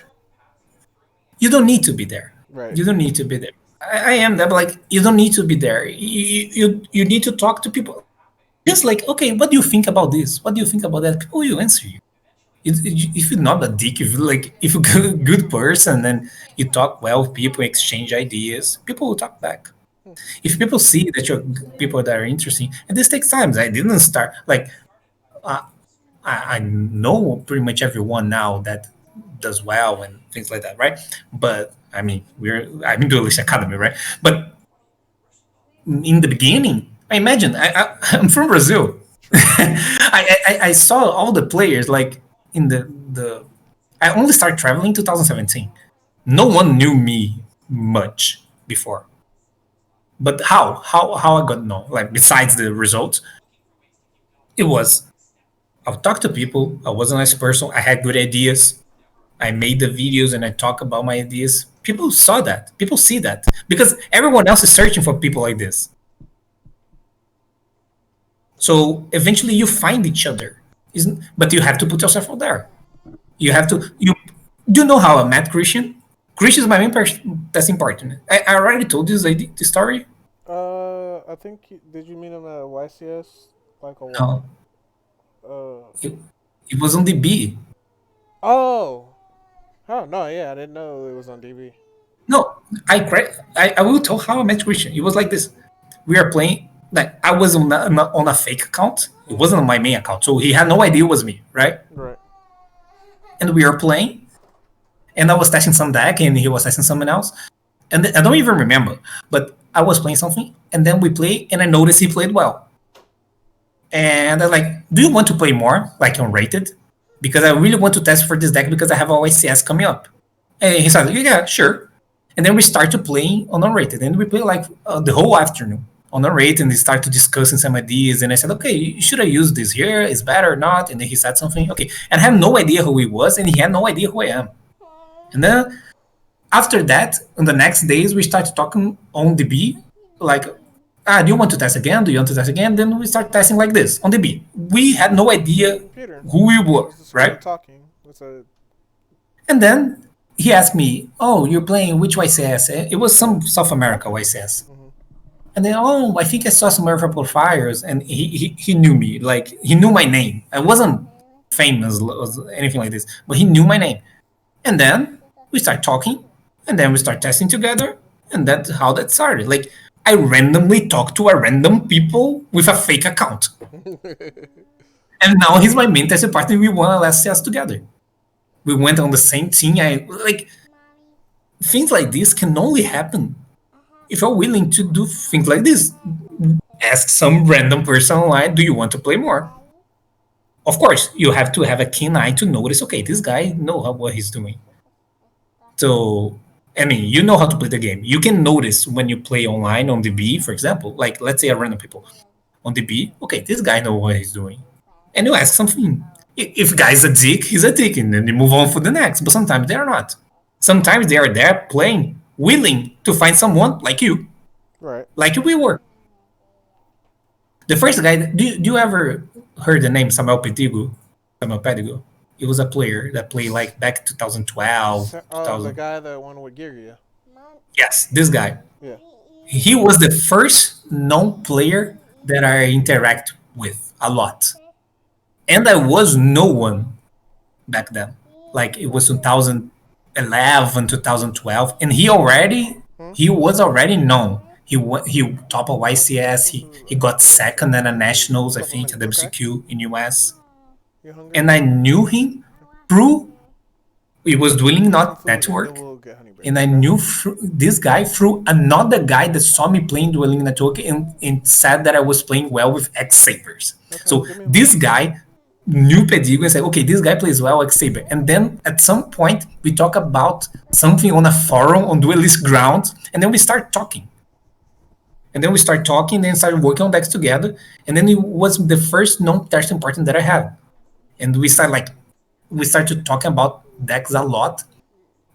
you don't need to be there. right. You don't need to be there. I am that, but like you don't need to be there. You need to talk to people. Just like, okay, what do you think about this? What do you think about that? People will answer you. If you're not a dick, if you like, if you're a good person and you talk well with people, exchange ideas, people will talk back. If people see that you're people that are interesting, and this takes time. I didn't start like uh, I know pretty much everyone now that does well and things like that, right? But I mean, I'm in Duelist Academy, right? But in the beginning, I imagine I'm from Brazil. True. I saw all the players like in the. I only started traveling in 2017. No one knew me much before. But how I got to know? Like besides the results, it was I would talk to people. I was a nice person. I had good ideas. I made the videos and I talk about my ideas. People saw that. People see that because everyone else is searching for people like this. So eventually you find each other. Isn't? But you have to put yourself out there. You have to. You do you know how I met Christian? Christian is my main that's important. I already told you the story. I think did you meet him at YCS like a while? No, Uh it, it was on the B. oh. Oh no, yeah, I didn't know it was on DB. No, I will tell how I met Christian. It was like this. We are playing. Like I was on a fake account. It Mm-hmm. wasn't on my main account, so he had no idea it was me, right? Right. And we were playing, and I was testing some deck, and he was testing something else, and I don't even remember. But I was playing something, and then we play, and I noticed he played well. And I'm like, "Do you want to play more, like unrated? Because I really want to test for this deck because I have OSCS coming up." And he said, "Yeah, sure." And then we started playing on unrated, and we played like the whole afternoon on unrated, and they started discussing some ideas. And I said, "Okay, should I use this here? Is better or not?" And then he said something. Okay, and I had no idea who he was, and he had no idea who I am. And then after that, on the next days, we started talking on the B, like, do you want to test again? Do you want to test again? Then we start testing like this on the B. We had no idea Peter, who we I were, was just kind right? of talking. It's a And then he asked me, "Oh, you're playing which YCS?" It was some South America YCS. mm-hmm. And then, "Oh, I think I saw some of your profiles." And he knew me, like, he knew my name. I wasn't famous or anything like this, but he knew my name. And then we start talking, and then we start testing together, and that's how that started. Like, I randomly talked to a random people with a fake account. And now he's my main testing partner. We won a last CS together. We went on the same team. I like things like this can only happen if you're willing to do things like this. Ask some random person online, "Do you want to play more?" Of course, you have to have a keen eye to notice. Okay, this guy know what he's doing. So, I mean, you know how to play the game. You can notice when you play online on the B, for example. Like, let's say a random people on the B. Okay, this guy know what he's doing, and you ask something. If guy's a dick, he's a dick, and then you move on for the next. But sometimes they are not. Sometimes they are there playing, willing to find someone right. like we were. The first guy. Do you ever heard the name Samuel Pedigo? Samuel Pedigo. He was a player that played like back 2012, The 2000. guy that won with Giria. Yes, this guy. Yeah. He was the first known player that I interact with a lot, and I was no one back then. Like it was 2011, 2012, and Hmm? he was already known. He top of YCS. He got second at the nationals, I Couple think, at minutes, okay? WCQ in US. You hungry? And I knew him through. It was dueling Get some not food and then network. we'll get honey October. and I Okay. knew this guy through another guy that saw me playing Dueling Network and said that I was playing well with X Sabers. Okay. So Give me a this moment. guy knew Pedigo and said, okay, this guy plays well X Saber. And then at some point we talk about something on a forum on Duelist ground, and then we start talking. And then we start talking, then started working on decks together. And then it was the first non-testing partner that I had. And we started talking about decks a lot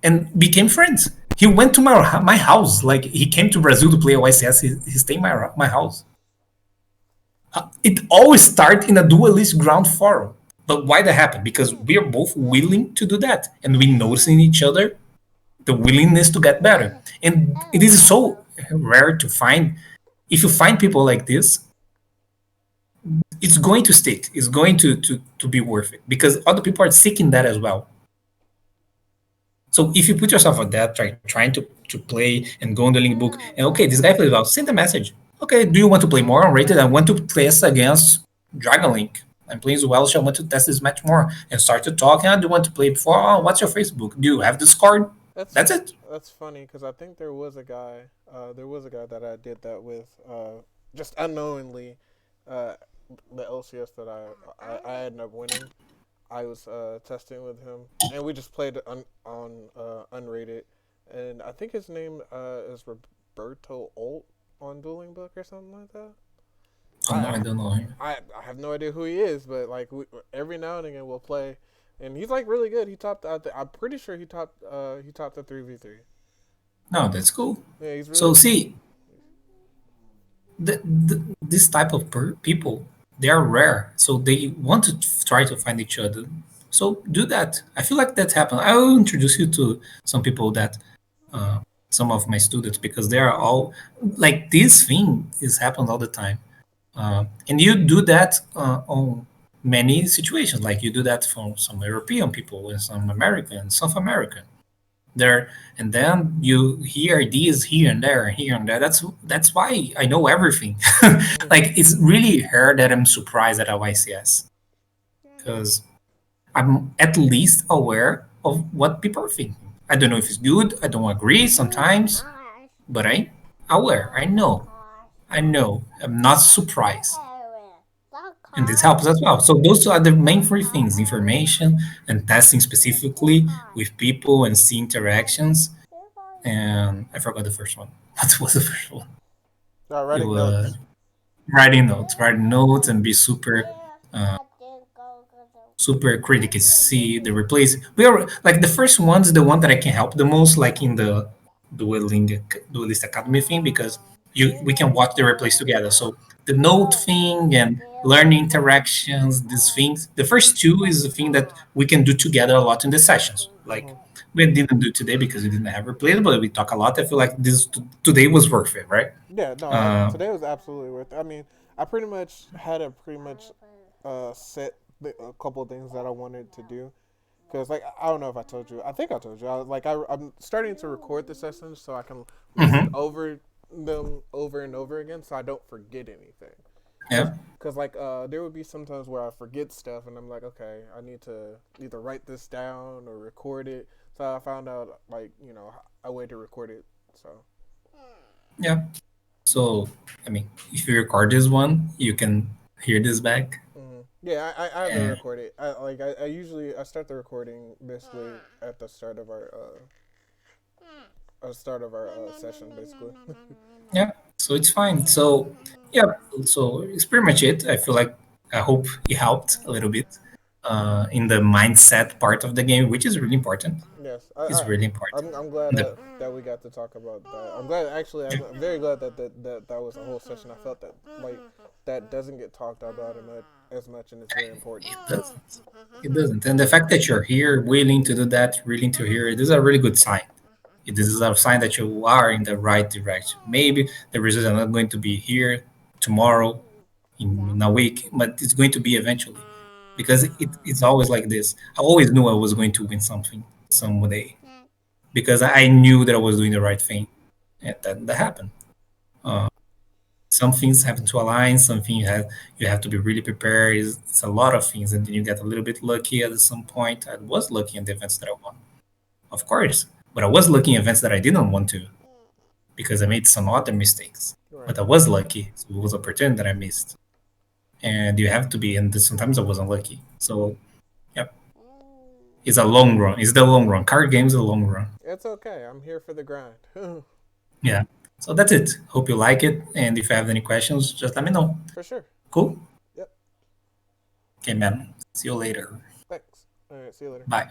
and became friends. He went to my house. Like he came to Brazil to play OSS. He stayed in my house. It always starts in a duelist ground forum. But why that happened? Because we are both willing to do that, and we notice in each other the willingness to get better. And it is so rare to find. If you find people like this, it's going to stick. It's going to be worth it because other people are seeking that as well. So if you put yourself on that, trying to play and go on the link book, and okay, this guy plays well, send a message. Okay, do you want to play more unrated? I want to test against Dragon Link. I'm playing Welsh. I want to test this match more and start to talk. Do you want to play before? Oh, what's your Facebook? Do you have Discord? That's That's it. that's funny because I think there was a guy. There was a guy that I did that with. Just unknowingly, uh, the LCS that I ended up winning. I was testing with him, and we just played on unrated. And I think his name is Roberto Alt on Dueling Book or something like that. Oh no, I I don't know him. I have no idea who he is, but like every now and again we'll play, and he's like really good. He topped. I'm pretty sure he topped the 3v3. No, that's cool. Yeah, he's really So good. see, this type of people, they are rare, so they want to try to find each other. So do that. I feel like that happened. I will introduce you to some people that uh, some of my students because they are all like this thing is happened all the time. And you do that on many situations. Like you do that from some European people and some American, South American there, and then you hear ideas here and there and here and there. That's why I know everything. Like it's really her that I'm surprised at YCS because I'm at least aware of what people are thinking. I don't know if it's good. I don't agree sometimes, but I aware. I know. I'm not surprised, and this helps as well. So those are the main three things: information and testing specifically with people and see interactions. And I forgot the first one. What was the first one? It Writing was notes. writing notes, and be uh, super critical. See the replays. We are like the first one's the one that I can help the most, like in the dueling duelist academy thing, because you we can watch the replays together. So the note thing and learning interactions, these things. The first two is the thing that we can do together a lot in the sessions. Like Hmm. we didn't do today because we didn't have replays, but we talk a lot. I feel like this today was worth it, right? Yeah, no, Uh, today was absolutely worth it. I mean, I pretty much had a pretty much set a couple of things that I wanted to do. Because, like, I don't know if I told you. I think I told you. I'm starting to record the sessions so I can listen mhm. over them over and over again so I don't forget anything. Cause, Yeah, there would be sometimes where I forget stuff and I'm like, okay, I need to either write this down or record it. So I found out, like, a way to record it. So, yeah. So, I mean, if you record this one, you can hear this back. yeah, I have it And recorded. I usually I start the recording basically at the start of our session, basically. yeah, so it's fine. So, yeah, so it's pretty much it. I feel like I hope it helped a little bit in the mindset part of the game, which is really important. Yes, It's really important. I'm glad And the, that we got to talk about that. I'm glad actually. yeah, I'm very glad that was a whole session. I felt that like that doesn't get talked about as much, and it's very important. it doesn't. It doesn't. And the fact that you're here, willing to do that, willing to hear it, this is a really good sign. This is a sign that you are in the right direction. Maybe the results are not going to be here tomorrow, in a week, but it's going to be eventually. Because it's always like this. I always knew I was going to win something Hmm. someday because I knew that I was doing the right thing. And that happened. Uh, some things happen to align, something you have to be really prepared. It's a lot of things, and then you get a little bit lucky at some point. I was lucky in the events that I won, of course. But I was lucky in events that I didn't want to because I made some other mistakes. Right. But I was lucky. So it was opportunity that I missed. And you have to be, and sometimes I wasn't lucky. So, yep, it's a long run. It's the long run. Card games, the long run. It's okay. I'm here for the grind. Yeah. So that's it. Hope you like it. And if you have any questions, just let me know. For sure. Cool? Yep. Okay, man. See you later. Thanks. All right. See you later. Bye.